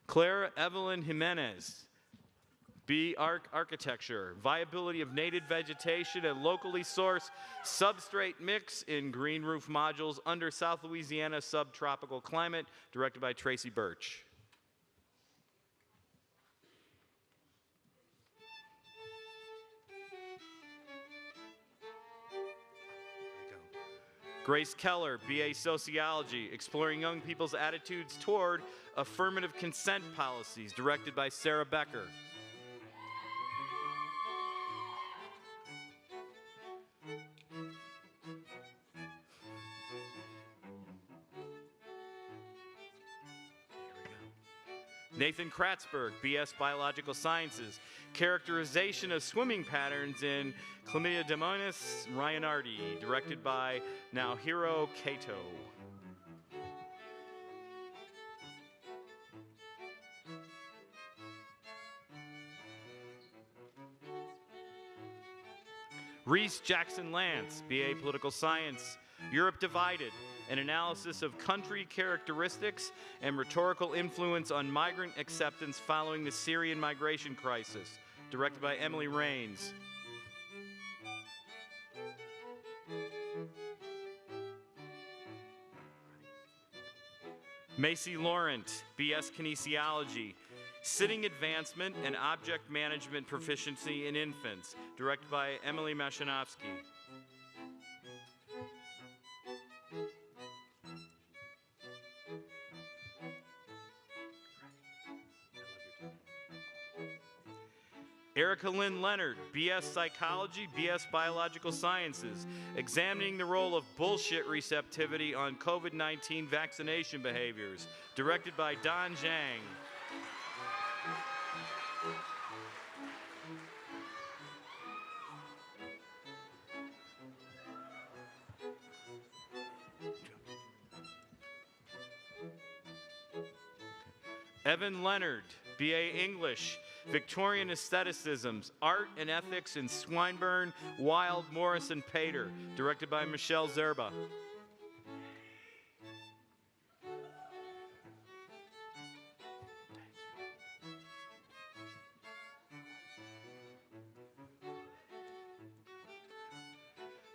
Clara Evelyn Jimenez, B. Architecture, viability of native vegetation and locally sourced substrate mix in green roof modules under South Louisiana subtropical climate, directed by Tracy Birch. Grace Keller, BA Sociology, exploring young people's attitudes toward affirmative consent policies, directed by Sarah Becker. Nathan Kratzberg, BS Biological Sciences, characterization of swimming patterns in Chlamydomonas ryanardi, directed by Naohiro Kato. Reese Jackson Lance, BA Political Science, Europe Divided, an analysis of country characteristics and rhetorical influence on migrant acceptance following the Syrian migration crisis, directed by Emily Rains. Macy Laurent, BS Kinesiology, Sitting Advancement and Object Management Proficiency in Infants, directed by Emily Mashanovsky. Erica Lynn Leonard, BS Psychology, BS Biological Sciences, examining the role of bullshit receptivity on COVID-19 vaccination behaviors, directed by Don Zhang. Evan Leonard, BA English, Victorian Aestheticisms, Art and Ethics in Swinburne, Wilde, Morris, and Pater, directed by Michelle Zerba.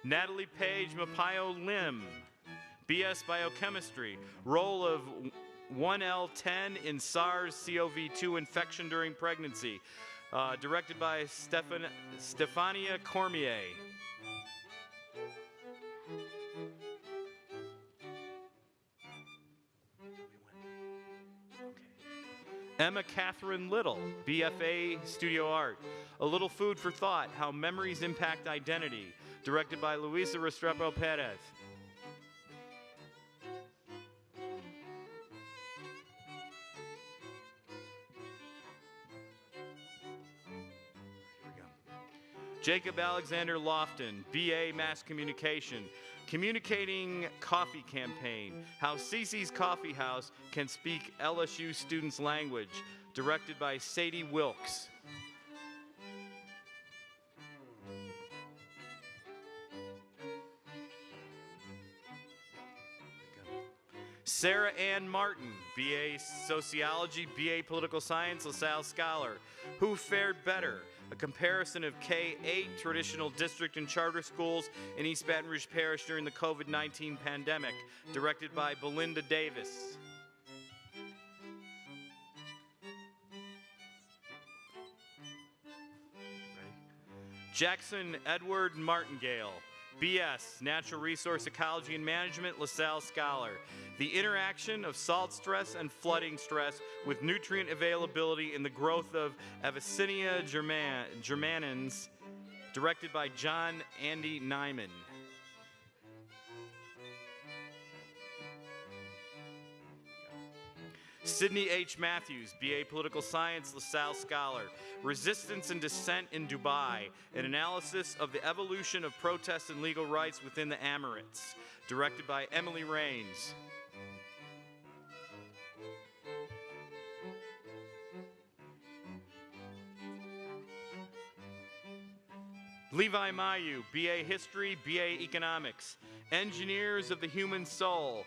Natalie Page Mapayo Lim, BS Biochemistry, role of 1L10 in SARS-CoV-2 infection during pregnancy, directed by Stefania Cormier. Emma Catherine Little, BFA Studio Art, A Little Food for Thought, How Memories Impact Identity, directed by Luisa Restrepo Perez. Jacob Alexander Lofton, BA Mass Communication, Communicating Coffee Campaign, How Cece's Coffee House Can Speak LSU Students' Language, directed by Sadie Wilkes. Sarah Ann Martin, BA Sociology, BA Political Science, LaSalle Scholar, Who Fared Better? A comparison of K-8 traditional district and charter schools in East Baton Rouge Parish during the COVID-19 pandemic, directed by Belinda Davis. Jackson Edward Martingale, BS, Natural Resource Ecology and Management, LaSalle Scholar. The interaction of salt stress and flooding stress with nutrient availability in the growth of Avicennia germanans, directed by John Andy Nyman. Sidney H. Matthews, BA Political Science, LaSalle Scholar. Resistance and Dissent in Dubai, an analysis of the evolution of protests and legal rights within the Emirates, directed by Emily Rains. Levi Mayu, BA History, BA Economics. Engineers of the Human Soul,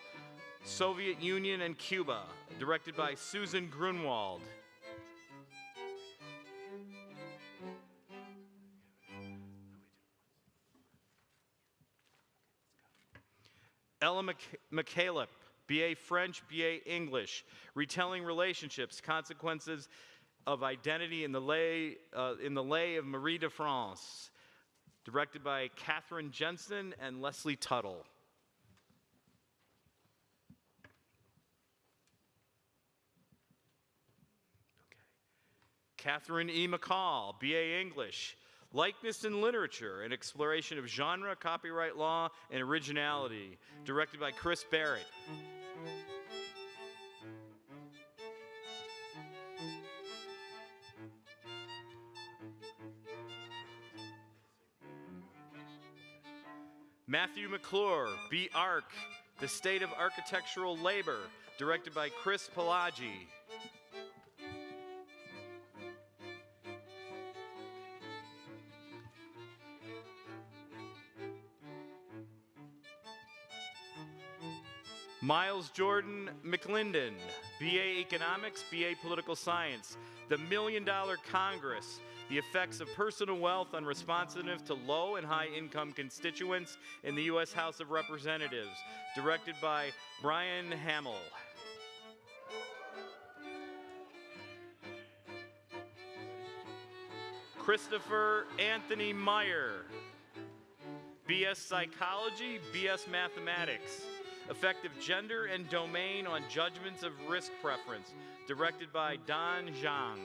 Soviet Union and Cuba, directed by Susan Grunwald. Ella McCaleb, BA French, BA English, Retelling Relationships, Consequences of Identity in the Lay of Marie de France, directed by Catherine Jensen and Leslie Tuttle. Catherine E. McCall, BA English, Likeness in Literature, an exploration of genre, copyright law, and originality, directed by Chris Barrett. Matthew McClure, B. Arc, The State of Architectural Labor, directed by Chris Pelagi. Miles Jordan McLinden, BA Economics, BA Political Science, The $1 Million Congress, The Effects of Personal Wealth on Responsiveness to Low and High Income Constituents in the U.S. House of Representatives, directed by Brian Hamill. Christopher Anthony Meyer, BS Psychology, BS Mathematics, Effective Gender and Domain on Judgments of Risk Preference, directed by Don Zhang.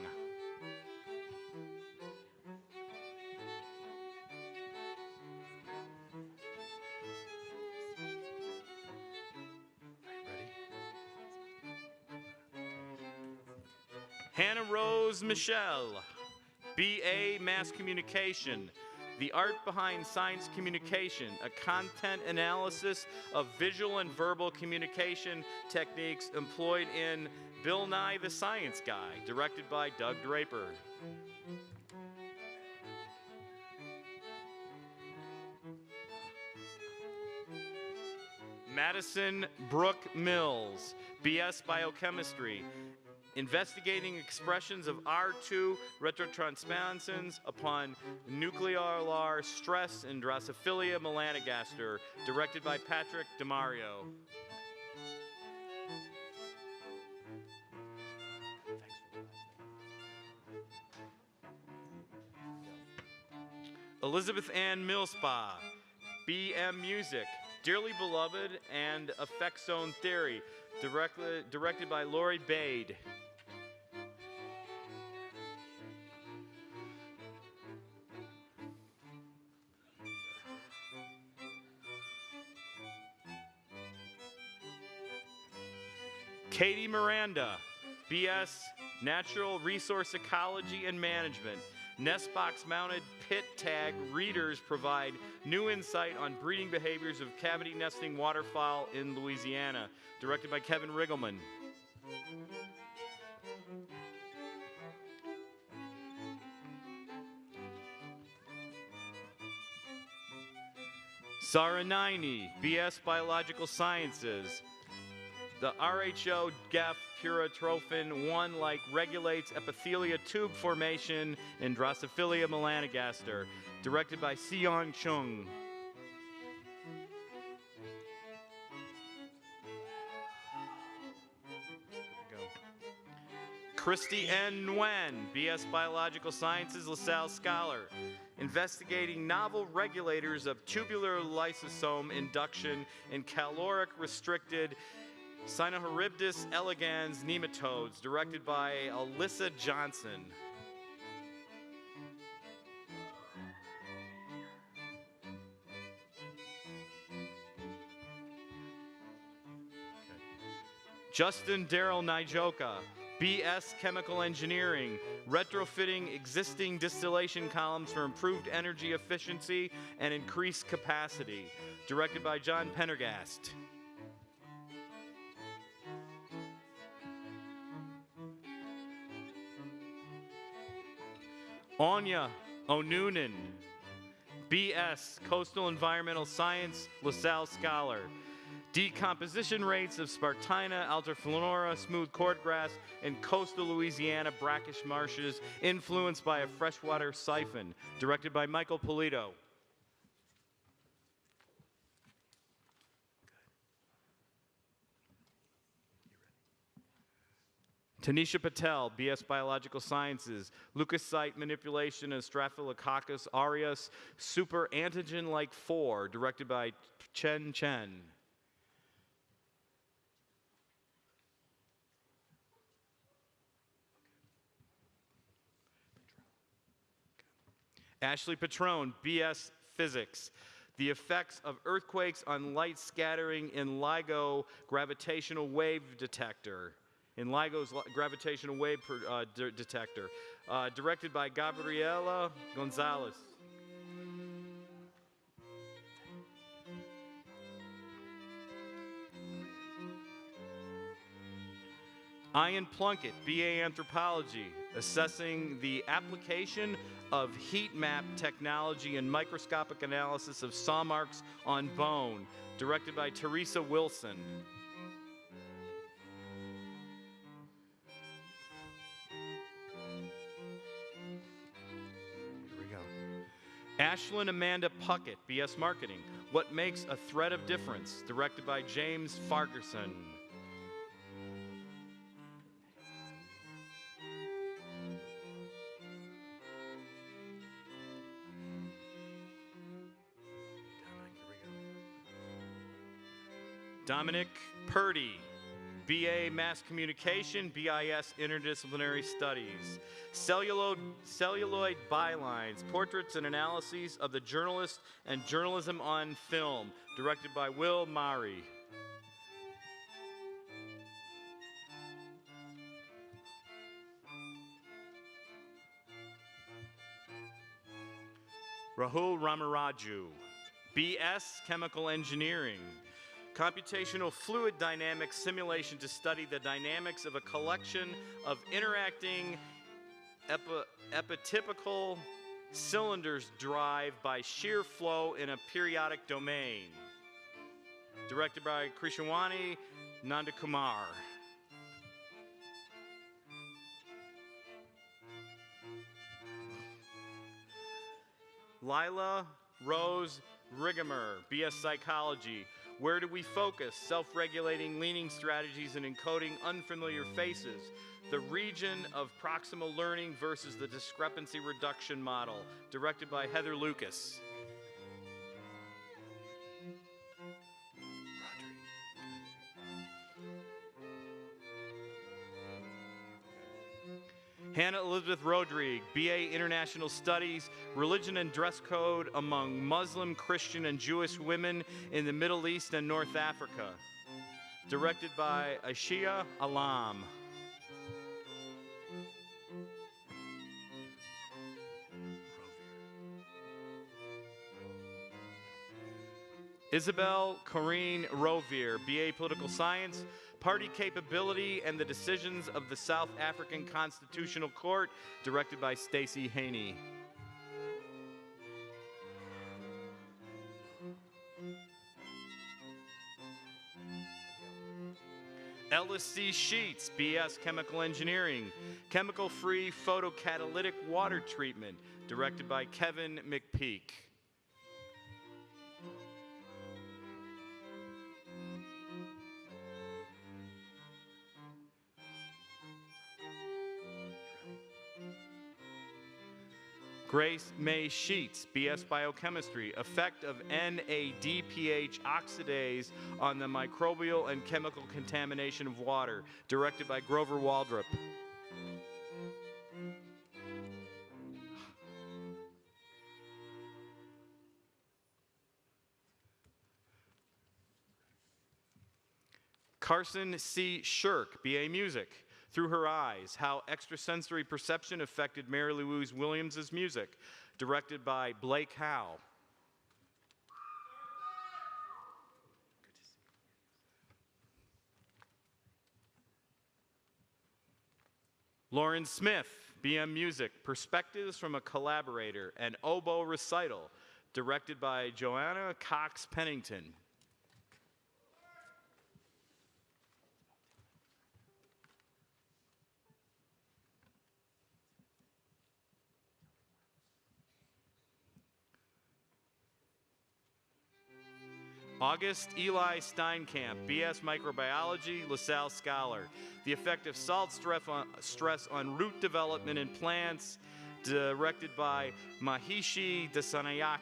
Hannah Rose Michelle, BA Mass Communication, The Art Behind Science Communication, a content analysis of visual and verbal communication techniques employed in Bill Nye the Science Guy, directed by Doug Draper. Madison Brooke Mills, BS Biochemistry, investigating expressions of R2 retrotransposons upon nuclear stress in Drosophila melanogaster, directed by Patrick DeMario. Elizabeth Ann Millspa, BM Music, Dearly Beloved and Effect Zone Theory, directed by Lori Bade. Katie Miranda, BS Natural Resource Ecology and Management. Nestbox-mounted pit tag readers provide new insight on breeding behaviors of cavity nesting waterfowl in Louisiana, directed by Kevin Riggleman. Sarah Niney, BS Biological Sciences. The RHO GEF Purotrophin 1 regulates epithelia tube formation in Drosophila melanogaster, directed by Sion Chung. Christy N. Nguyen, BS Biological Sciences, LaSalle Scholar, investigating novel regulators of tubular lysosome induction in caloric-restricted Cynoharibdis elegans nematodes, directed by Alyssa Johnson. Justin Daryl Nijoka, BS Chemical Engineering, retrofitting existing distillation columns for improved energy efficiency and increased capacity, directed by John Pendergast. Anya Onunen, BS Coastal Environmental Science, LaSalle Scholar. Decomposition rates of Spartina, Alterflora, smooth cordgrass, and coastal Louisiana brackish marshes influenced by a freshwater siphon, directed by Michael Polito. Tanisha Patel, BS Biological Sciences, leukocyte manipulation of Staphylococcus aureus, super antigen-like 4, directed by Chen Chen. Ashley Patrone, BS Physics. The effects of earthquakes on light scattering in LIGO gravitational wave detector. In LIGO's gravitational wave detector. Directed by Gabriela Gonzalez. Ian Plunkett, BA Anthropology, assessing the application of heat map technology and microscopic analysis of saw marks on bone, directed by Teresa Wilson. Here we go. Ashlyn Amanda Puckett, BS Marketing, What Makes a Thread of Difference, directed by James Fargerson. Dominic Purdy, BA Mass Communication, BIS Interdisciplinary Studies. Celluloid Bylines, Portraits and Analyses of the Journalist and Journalism on Film, directed by Will Mari. Rahul Ramaraju, BS Chemical Engineering. Computational fluid dynamics simulation to study the dynamics of a collection of interacting epitypical cylinders drive by shear flow in a periodic domain. Directed by Krishawani Nandakumar. Lila Rose Rigamer, BS Psychology. Where do we focus? Self-regulating leaning strategies and encoding unfamiliar faces. The region of proximal learning versus the discrepancy reduction model. Directed by Heather Lucas. Hannah Elizabeth Rodrigue, BA International Studies, Religion and Dress Code Among Muslim, Christian, and Jewish Women in the Middle East and North Africa. Directed by Ashia Alam. Isabel Corrine Rovere, BA Political Science, Party Capability and the Decisions of the South African Constitutional Court, directed by Stacey Haney. Ellis C. Sheets, BS Chemical Engineering, Chemical-Free Photocatalytic Water Treatment, directed by Kevin McPeak. Grace May Sheets, BS Biochemistry, Effect of NADPH oxidase on the microbial and chemical contamination of water, directed by Grover Waldrop. Carson C. Shirk, BA Music, Through Her Eyes, How Extrasensory Perception Affected Mary Louise Williams' Music, directed by Blake Howe. Lauren Smith, BM Music, Perspectives from a Collaborator, an Oboe Recital, directed by Joanna Cox Pennington. August Eli Steinkamp, BS Microbiology, LaSalle Scholar. The effect of salt stress on root development in plants, directed by Mahishi Dasanayaki.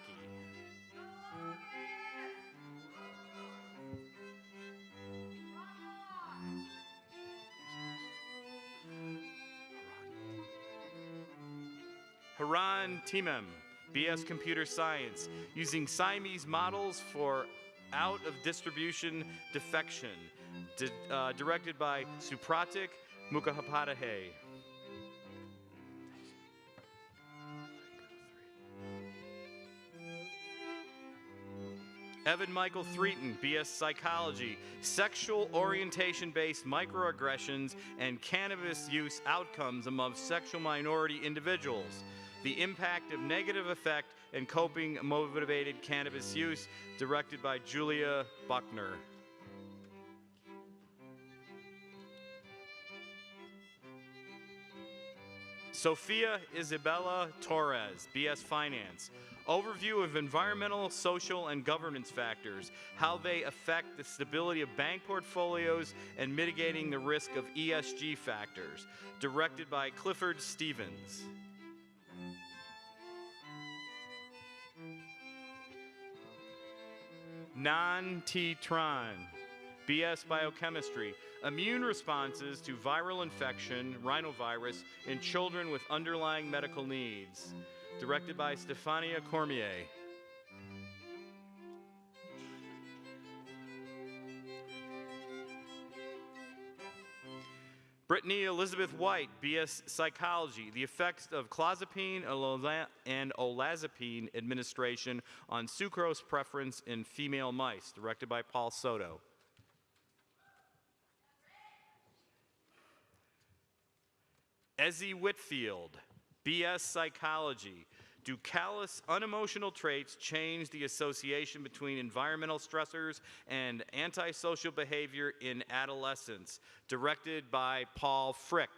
Haran Timem, BS Computer Science, using Siamese models for out-of-distribution defection, directed by Supratik Mukhopadhyay. Evan Michael Threaton, BS Psychology, Sexual Orientation-Based Microaggressions and Cannabis Use Outcomes among Sexual Minority Individuals, the Impact of Negative Effect and Coping Motivated Cannabis Use, directed by Julia Buckner. Sophia Isabella Torres, BS Finance. Overview of environmental, social, and governance factors, how they affect the stability of bank portfolios and mitigating the risk of ESG factors, directed by Clifford Stevens. Nan T. Tran, BS Biochemistry, Immune Responses to Viral Infection, Rhinovirus, in Children with Underlying Medical Needs, directed by Stefania Cormier. Brittany Elizabeth White, BS Psychology, the effects of clozapine and olazapine administration on sucrose preference in female mice, directed by Paul Soto. Ezzie Whitfield, BS Psychology, do callous, unemotional traits change the association between environmental stressors and antisocial behavior in adolescence? Directed by Paul Frick.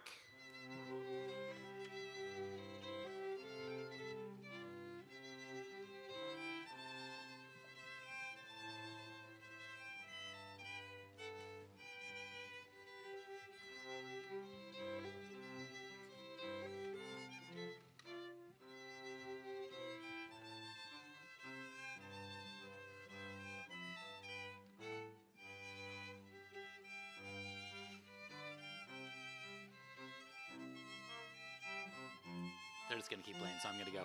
They're just going to keep playing, so I'm going to go.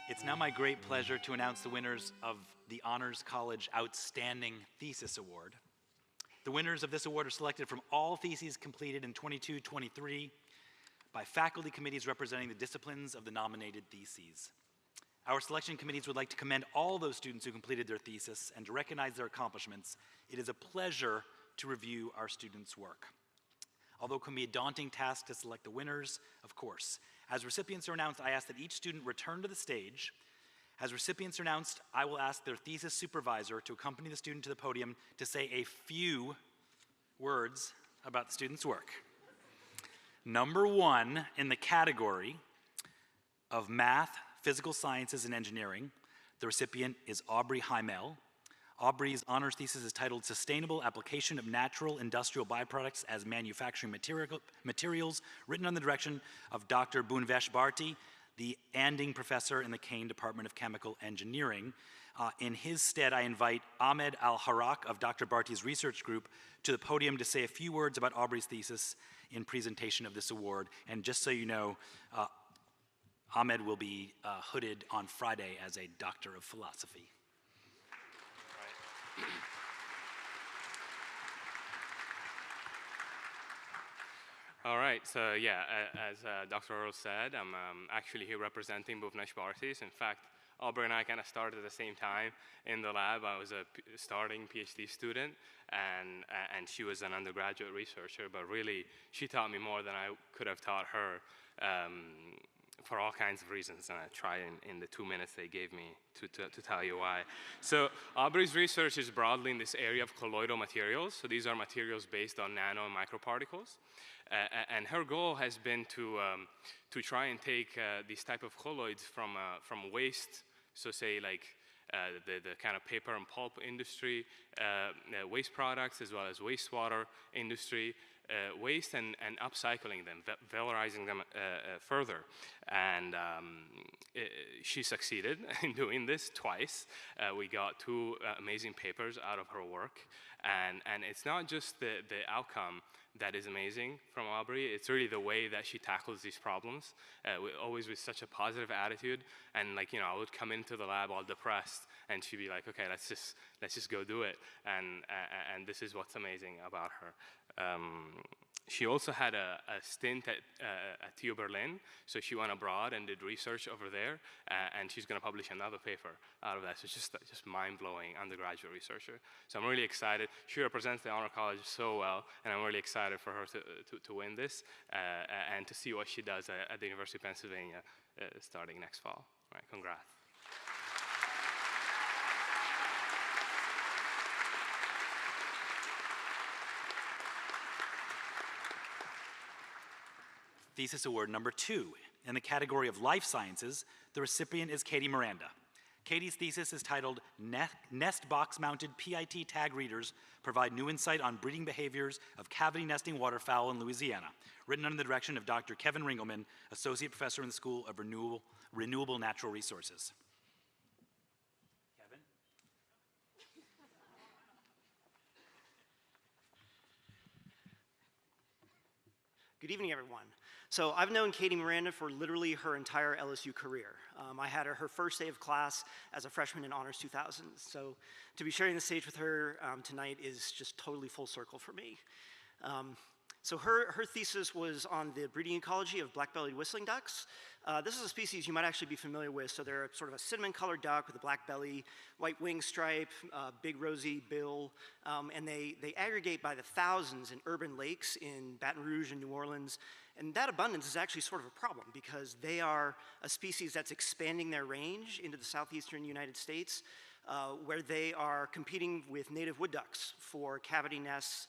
It's now my great pleasure to announce the winners of the Honors College Outstanding Thesis Award. The winners of this award are selected from all theses completed in 22-23 by faculty committees representing the disciplines of the nominated theses. Our selection committees would like to commend all those students who completed their thesis and to recognize their accomplishments. It is a pleasure to review our students' work. Although it can be a daunting task to select the winners, of course. As recipients are announced, I ask that each student return to the stage. As recipients are announced, I will ask their thesis supervisor to accompany the student to the podium to say a few words about the student's work. Number one in the category of math, physical sciences, and engineering, the recipient is Aubrey Heimel. Aubrey's honors thesis is titled Sustainable Application of Natural Industrial Byproducts as Manufacturing Materials, written under the direction of Dr. Bunvesh Bharti, the Anding Professor in the Kane Department of Chemical Engineering. In his stead, I invite Ahmed Al-Harak of Dr. Bharti's research group to the podium to say a few words about Aubrey's thesis in presentation of this award. And just so you know, Ahmed will be hooded on Friday as a Doctor of Philosophy. All right, so yeah, as Dr. Earl said, I'm actually here representing Bhuvnesh Bhartis. In fact, Aubrey and I kind of started at the same time in the lab. I was a starting PhD student, and she was an undergraduate researcher, but really, she taught me more than I could have taught her for all kinds of reasons, and I try in the 2 minutes they gave me to tell you why. So Aubrey's research is broadly in this area of colloidal materials. So these are materials based on nano and microparticles. And her goal has been to try and take these type of colloids from waste, so say like the kind of paper and pulp industry, waste products, as well as wastewater industry, waste and upcycling them, valorizing them further. And she succeeded in doing this twice. We got 2 amazing papers out of her work. And it's not just the outcome that is amazing from Aubrey, it's really the way that she tackles these problems, always with such a positive attitude. And like, you know, I would come into the lab all depressed, and she'd be like, okay, let's just go do it. And this is what's amazing about her. She also had a stint at TU Berlin, so she went abroad and did research over there, and she's going to publish another paper out of that. So it's just mind-blowing undergraduate researcher. So I'm really excited. She represents the Honor College so well, and I'm really excited for her to win this and to see what she does at the University of Pennsylvania starting next fall. All right, congrats. Thesis Award number 2. In the category of Life Sciences, the recipient is Katie Miranda. Katie's thesis is titled Nest Box-Mounted PIT Tag Readers Provide New Insight on Breeding Behaviors of Cavity Nesting Waterfowl in Louisiana, written under the direction of Dr. Kevin Ringelman, Associate Professor in the School of Renewable Natural Resources. Kevin? Good evening, everyone. So I've known Katie Miranda for literally her entire LSU career. I had her first day of class as a freshman in Honors 2000. So to be sharing the stage with her tonight is just totally full circle for me. So her thesis was on the breeding ecology of black-bellied whistling ducks. This is a species you might actually be familiar with. So they're sort of a cinnamon-colored duck with a black belly, white wing stripe, big rosy bill, and they aggregate by the thousands in urban lakes in Baton Rouge and New Orleans. And that abundance is actually sort of a problem because they are a species that's expanding their range into the southeastern United States, where they are competing with native wood ducks for cavity nests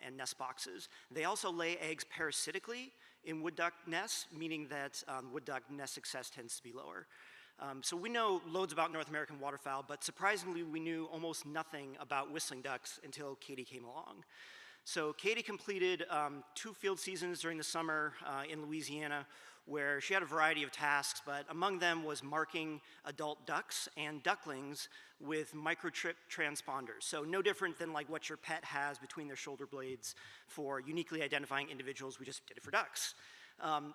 and nest boxes. They also lay eggs parasitically in wood duck nests, meaning that wood duck nest success tends to be lower. So we know loads about North American waterfowl, but surprisingly we knew almost nothing about whistling ducks until Katie came along. So Katie completed 2 field seasons during the summer in Louisiana, where she had a variety of tasks, but among them was marking adult ducks and ducklings with microchip transponders. So no different than like what your pet has between their shoulder blades for uniquely identifying individuals. We just did it for ducks.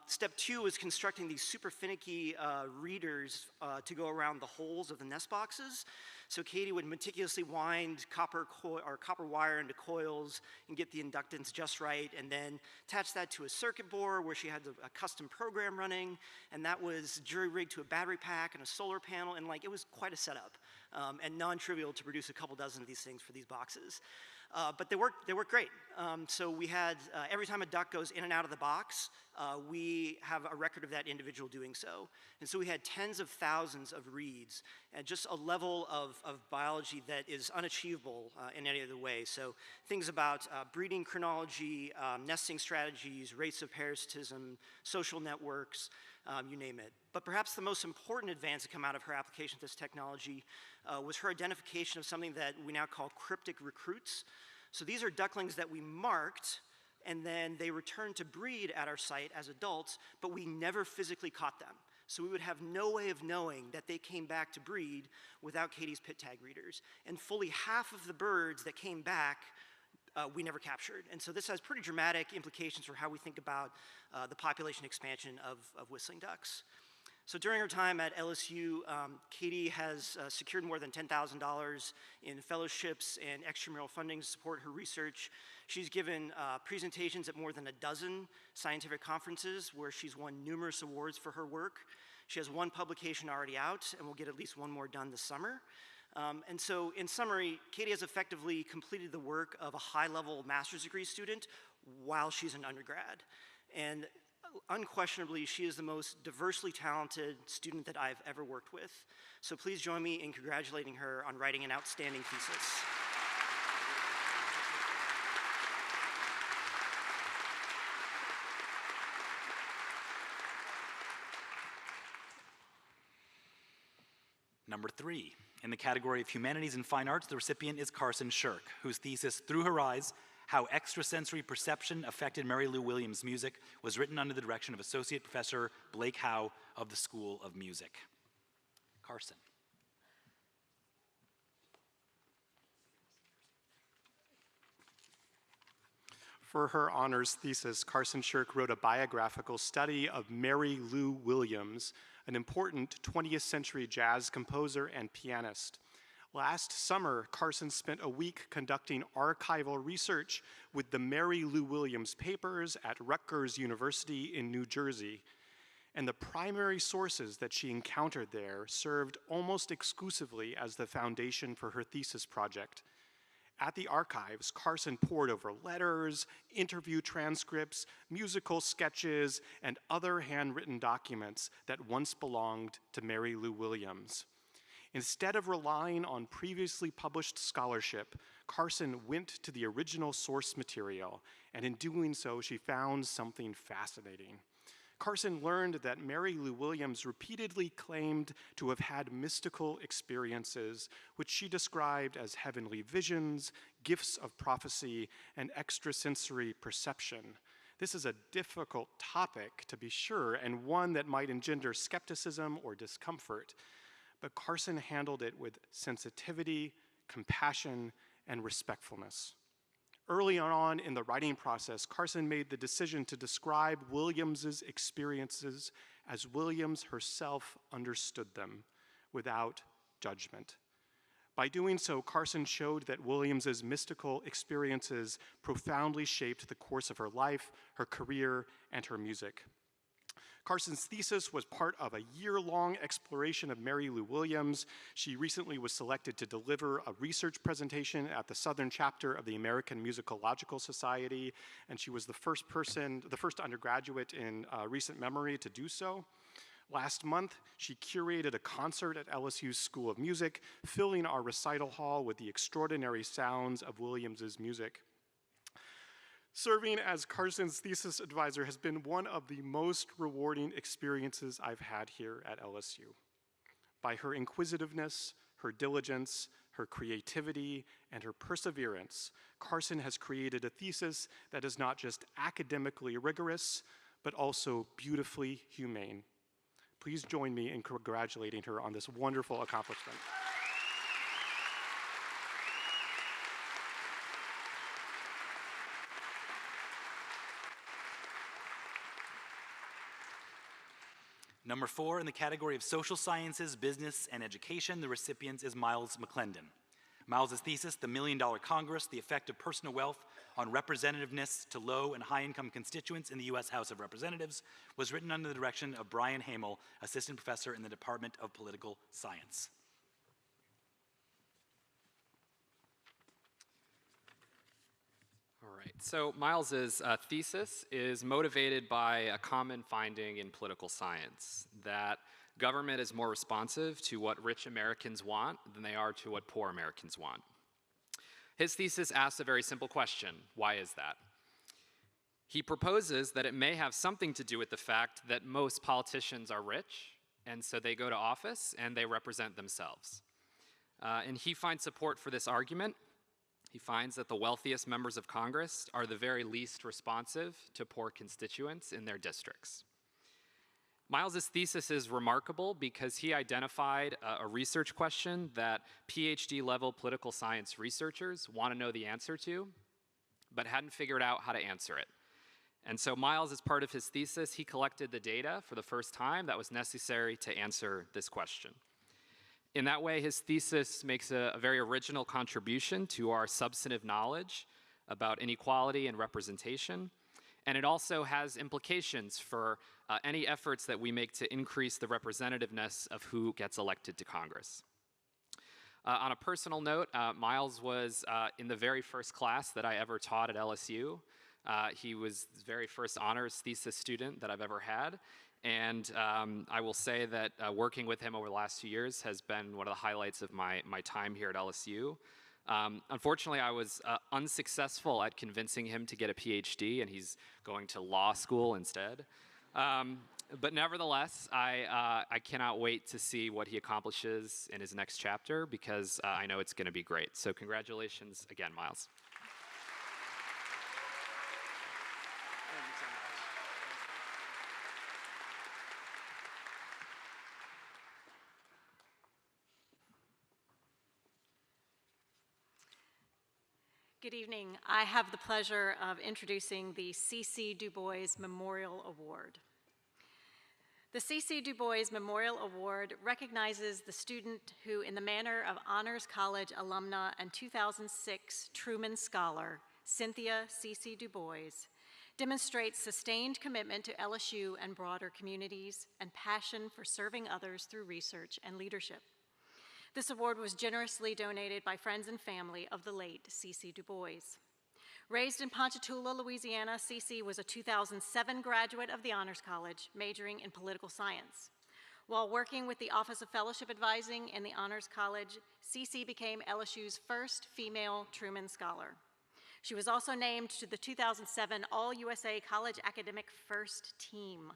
Step 2 is constructing these super finicky readers to go around the holes of the nest boxes. So Katie would meticulously wind copper wire into coils and get the inductance just right, and then attach that to a circuit board where she had a custom program running, and that was jury-rigged to a battery pack and a solar panel, and like it was quite a setup, and non-trivial to produce a couple dozen of these things for these boxes. But they work great. So we had, every time a duck goes in and out of the box, we have a record of that individual doing so. And so we had tens of thousands of reads, and just a level of biology that is unachievable in any other way. So things about breeding chronology, nesting strategies, rates of parasitism, social networks, you name it. But perhaps the most important advance to come out of her application of this technology was her identification of something that we now call cryptic recruits. So these are ducklings that we marked, and then they returned to breed at our site as adults, but we never physically caught them. So we would have no way of knowing that they came back to breed without Katie's pit tag readers. And fully half of the birds that came back we never captured. And so this has pretty dramatic implications for how we think about the population expansion of whistling ducks. So during her time at LSU, Katie has secured more than $10,000 in fellowships and extramural funding to support her research. She's given presentations at more than a dozen scientific conferences where she's won numerous awards for her work. She has one publication already out, and we'll get at least one more done this summer. And so, in summary, Katie has effectively completed the work of a high-level master's degree student while she's an undergrad. And unquestionably, she is the most diversely talented student that I've ever worked with. So please join me in congratulating her on writing an outstanding thesis. Number 3, in the category of Humanities and Fine Arts, the recipient is Carson Shirk, whose thesis, Through Her Eyes, How Extrasensory Perception Affected Mary Lou Williams' Music, was written under the direction of Associate Professor Blake Howe of the School of Music. Carson. For her honors thesis, Carson Shirk wrote a biographical study of Mary Lou Williams, an important 20th century jazz composer and pianist. Last summer, Carson spent a week conducting archival research with the Mary Lou Williams papers at Rutgers University in New Jersey. And the primary sources that she encountered there served almost exclusively as the foundation for her thesis project. At the archives, Carson pored over letters, interview transcripts, musical sketches, and other handwritten documents that once belonged to Mary Lou Williams. Instead of relying on previously published scholarship, Carson went to the original source material, and in doing so, she found something fascinating. Carson learned that Mary Lou Williams repeatedly claimed to have had mystical experiences, which she described as heavenly visions, gifts of prophecy, and extrasensory perception. This is a difficult topic, to be sure, and one that might engender skepticism or discomfort. But Carson handled it with sensitivity, compassion, and respectfulness. Early on in the writing process, Carson made the decision to describe Williams's experiences as Williams herself understood them, without judgment. By doing so, Carson showed that Williams's mystical experiences profoundly shaped the course of her life, her career, and her music. Carson's thesis was part of a year-long exploration of Mary Lou Williams. She recently was selected to deliver a research presentation at the Southern chapter of the American Musicological Society, and she was the first undergraduate in recent memory to do so. Last month, she curated a concert at LSU's School of Music, filling our recital hall with the extraordinary sounds of Williams's music. Serving as Carson's thesis advisor has been one of the most rewarding experiences I've had here at LSU. By her inquisitiveness, her diligence, her creativity, and her perseverance, Carson has created a thesis that is not just academically rigorous, but also beautifully humane. Please join me in congratulating her on this wonderful accomplishment. Number 4, in the category of Social Sciences, Business, and Education, the recipient is Miles McClendon. Miles's thesis, The $1 Million Congress, the Effect of Personal Wealth on Representativeness to Low and High-Income Constituents in the U.S. House of Representatives, was written under the direction of Brian Hamel, Assistant Professor in the Department of Political Science. All right, so Miles's thesis is motivated by a common finding in political science, that government is more responsive to what rich Americans want than they are to what poor Americans want. His thesis asks a very simple question: why is that? He proposes that it may have something to do with the fact that most politicians are rich, and so they go to office and they represent themselves. And he finds support for this argument. He finds that the wealthiest members of Congress are the very least responsive to poor constituents in their districts. Miles's thesis is remarkable because he identified a research question that PhD-level political science researchers want to know the answer to, but hadn't figured out how to answer it. And so Miles, as part of his thesis, he collected the data for the first time that was necessary to answer this question. In that way, his thesis makes a very original contribution to our substantive knowledge about inequality and representation. And it also has implications for any efforts that we make to increase the representativeness of who gets elected to Congress. On a personal note, Miles was in the very first class that I ever taught at LSU. He was the very first honors thesis student that I've ever had. And I will say that working with him over the last 2 years has been one of the highlights of my time here at LSU. Unfortunately, I was unsuccessful at convincing him to get a PhD, and he's going to law school instead. But nevertheless, I cannot wait to see what he accomplishes in his next chapter, because I know it's going to be great. So congratulations again, Miles. Good evening. I have the pleasure of introducing the C.C. Du Bois Memorial Award. The C.C. Du Bois Memorial Award recognizes the student who, in the manner of Honors College alumna and 2006 Truman Scholar, Cynthia C.C. Du Bois, demonstrates sustained commitment to LSU and broader communities and passion for serving others through research and leadership. This award was generously donated by friends and family of the late C.C. Du Bois. Raised in Ponchatoula, Louisiana, C.C. was a 2007 graduate of the Honors College, majoring in political science. While working with the Office of Fellowship Advising in the Honors College, C.C. became LSU's first female Truman Scholar. She was also named to the 2007 All-USA College Academic First Team.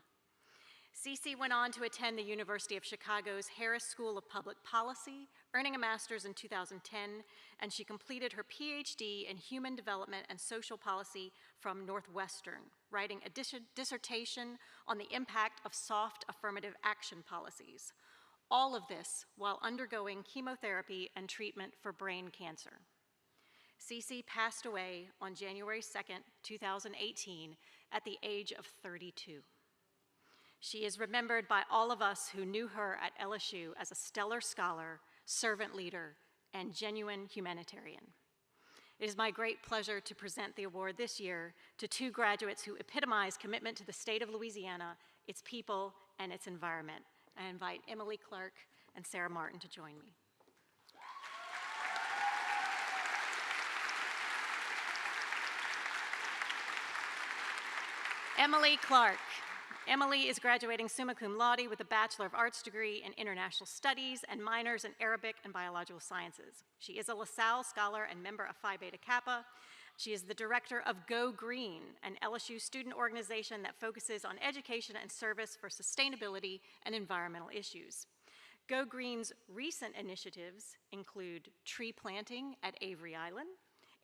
C.C. went on to attend the University of Chicago's Harris School of Public Policy, earning a master's in 2010, and she completed her PhD in Human Development and Social Policy from Northwestern, writing a dissertation on the impact of soft affirmative action policies. All of this while undergoing chemotherapy and treatment for brain cancer. C.C. passed away on January 2nd, 2018, at the age of 32. She is remembered by all of us who knew her at LSU as a stellar scholar, servant leader, and genuine humanitarian. It is my great pleasure to present the award this year to two graduates who epitomize commitment to the state of Louisiana, its people, and its environment. I invite Emily Clark and Sarah Martin to join me. Emily Clark. Emily is graduating summa cum laude with a Bachelor of Arts degree in International Studies and minors in Arabic and Biological Sciences. She is a LaSalle Scholar and member of Phi Beta Kappa. She is the director of Go Green, an LSU student organization that focuses on education and service for sustainability and environmental issues. Go Green's recent initiatives include tree planting at Avery Island,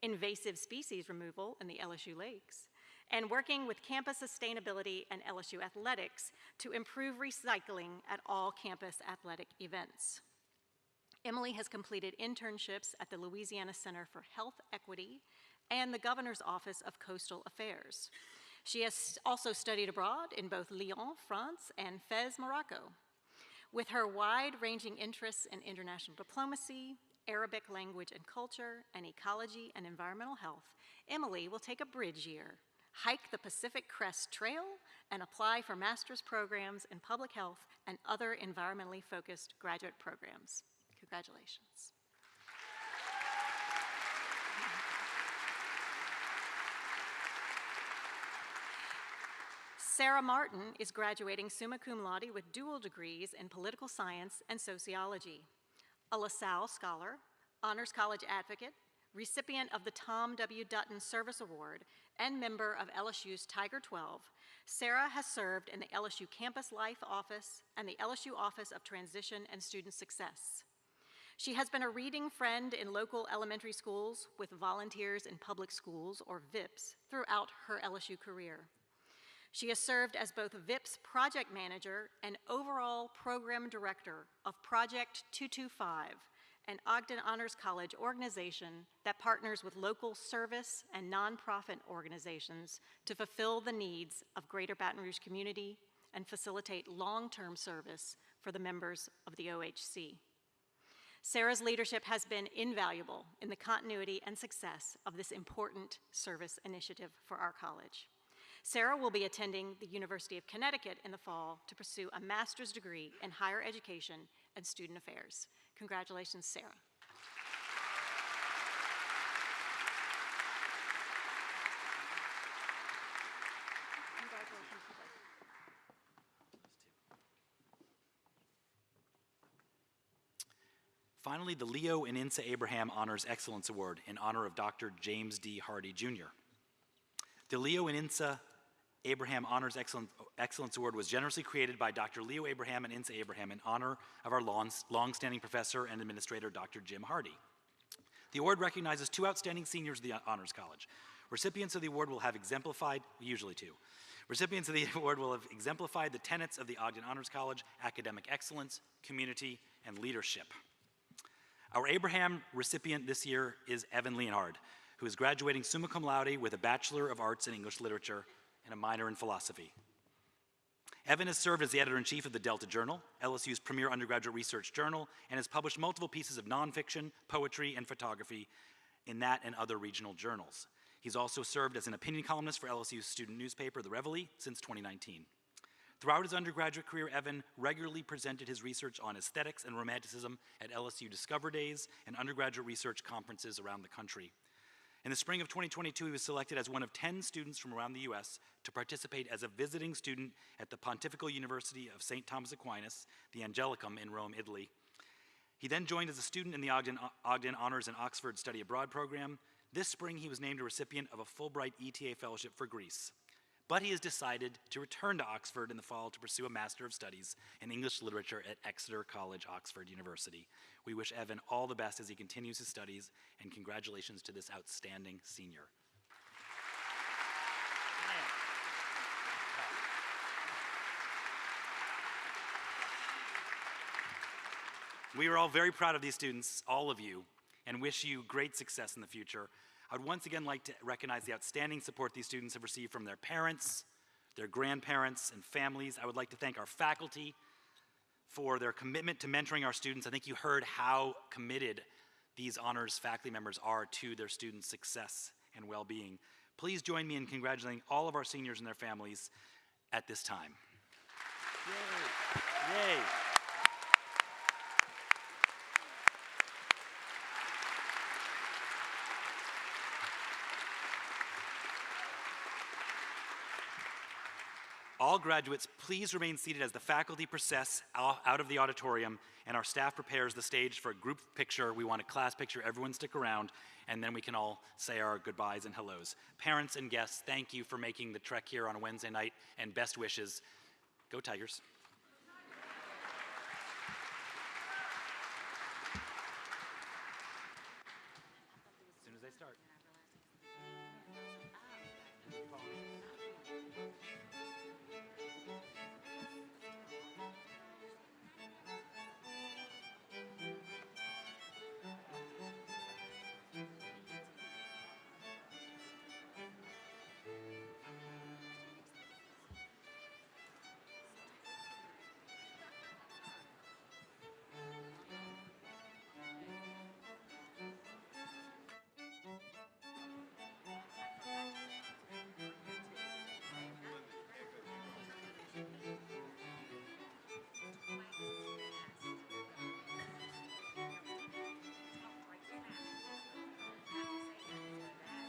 invasive species removal in the LSU lakes, and working with campus sustainability and LSU athletics to improve recycling at all campus athletic events. Emily has completed internships at the Louisiana Center for Health Equity and the Governor's Office of Coastal Affairs. She has also studied abroad in both Lyon, France, and Fez, Morocco. With her wide-ranging interests in international diplomacy, Arabic language and culture, and ecology and environmental health, Emily will take a bridge year, hike the Pacific Crest Trail, and apply for master's programs in public health and other environmentally focused graduate programs. Congratulations. Sarah Martin is graduating summa cum laude with dual degrees in political science and sociology. A LaSalle Scholar, Honors College advocate, recipient of the Tom W. Dutton Service Award, and member of LSU's Tiger 12, Sarah has served in the LSU Campus Life Office and the LSU Office of Transition and Student Success. She has been a reading friend in local elementary schools with Volunteers in Public Schools, or VIPS, throughout her LSU career. She has served as both VIPS project manager and overall program director of Project 225, an Ogden Honors College organization that partners with local service and nonprofit organizations to fulfill the needs of Greater Baton Rouge community and facilitate long-term service for the members of the OHC. Sarah's leadership has been invaluable in the continuity and success of this important service initiative for our college. Sarah will be attending the University of Connecticut in the fall to pursue a master's degree in higher education and student affairs. Congratulations, Sarah. Finally, the Leo and Insa Abraham Honors Excellence Award in honor of Dr. James D. Hardy, Jr. The Leo and Insa Abraham Honors Excellence Award was generously created by Dr. Leo Abraham and Insa Abraham in honor of our long-standing professor and administrator, Dr. Jim Hardy. The award recognizes two outstanding seniors of the Honors College. Recipients of the award will have exemplified, usually two. Recipients of the award will have exemplified the tenets of the Ogden Honors College: academic excellence, community, and leadership. Our Abraham recipient this year is Evan Leonhard, who is graduating summa cum laude with a Bachelor of Arts in English Literature and a minor in philosophy. Evan has served as the editor-in-chief of the Delta Journal, LSU's premier undergraduate research journal, and has published multiple pieces of nonfiction, poetry, and photography in that and other regional journals. He's also served as an opinion columnist for LSU's student newspaper, The Reveille, since 2019. Throughout his undergraduate career, Evan regularly presented his research on aesthetics and romanticism at LSU Discover Days and undergraduate research conferences around the country. In the spring of 2022, he was selected as one of 10 students from around the US to participate as a visiting student at the Pontifical University of St. Thomas Aquinas, the Angelicum in Rome, Italy. He then joined as a student in the Ogden Honors and Oxford Study Abroad program. This spring, he was named a recipient of a Fulbright ETA Fellowship for Greece. But he has decided to return to Oxford in the fall to pursue a Master of Studies in English Literature at Exeter College, Oxford University. We wish Evan all the best as he continues his studies, and congratulations to this outstanding senior. We are all very proud of these students, all of you, and wish you great success in the future. I would once again like to recognize the outstanding support these students have received from their parents, their grandparents, and families. I would like to thank our faculty for their commitment to mentoring our students. I think you heard how committed these honors faculty members are to their students' success and well-being. Please join me in congratulating all of our seniors and their families at this time. Yay. Yay. All graduates, please remain seated as the faculty process out of the auditorium and our staff prepares the stage for a group picture. We want a class picture. Everyone stick around, and then we can all say our goodbyes and hellos. Parents and guests, thank you for making the trek here on a Wednesday night, and best wishes. Go Tigers.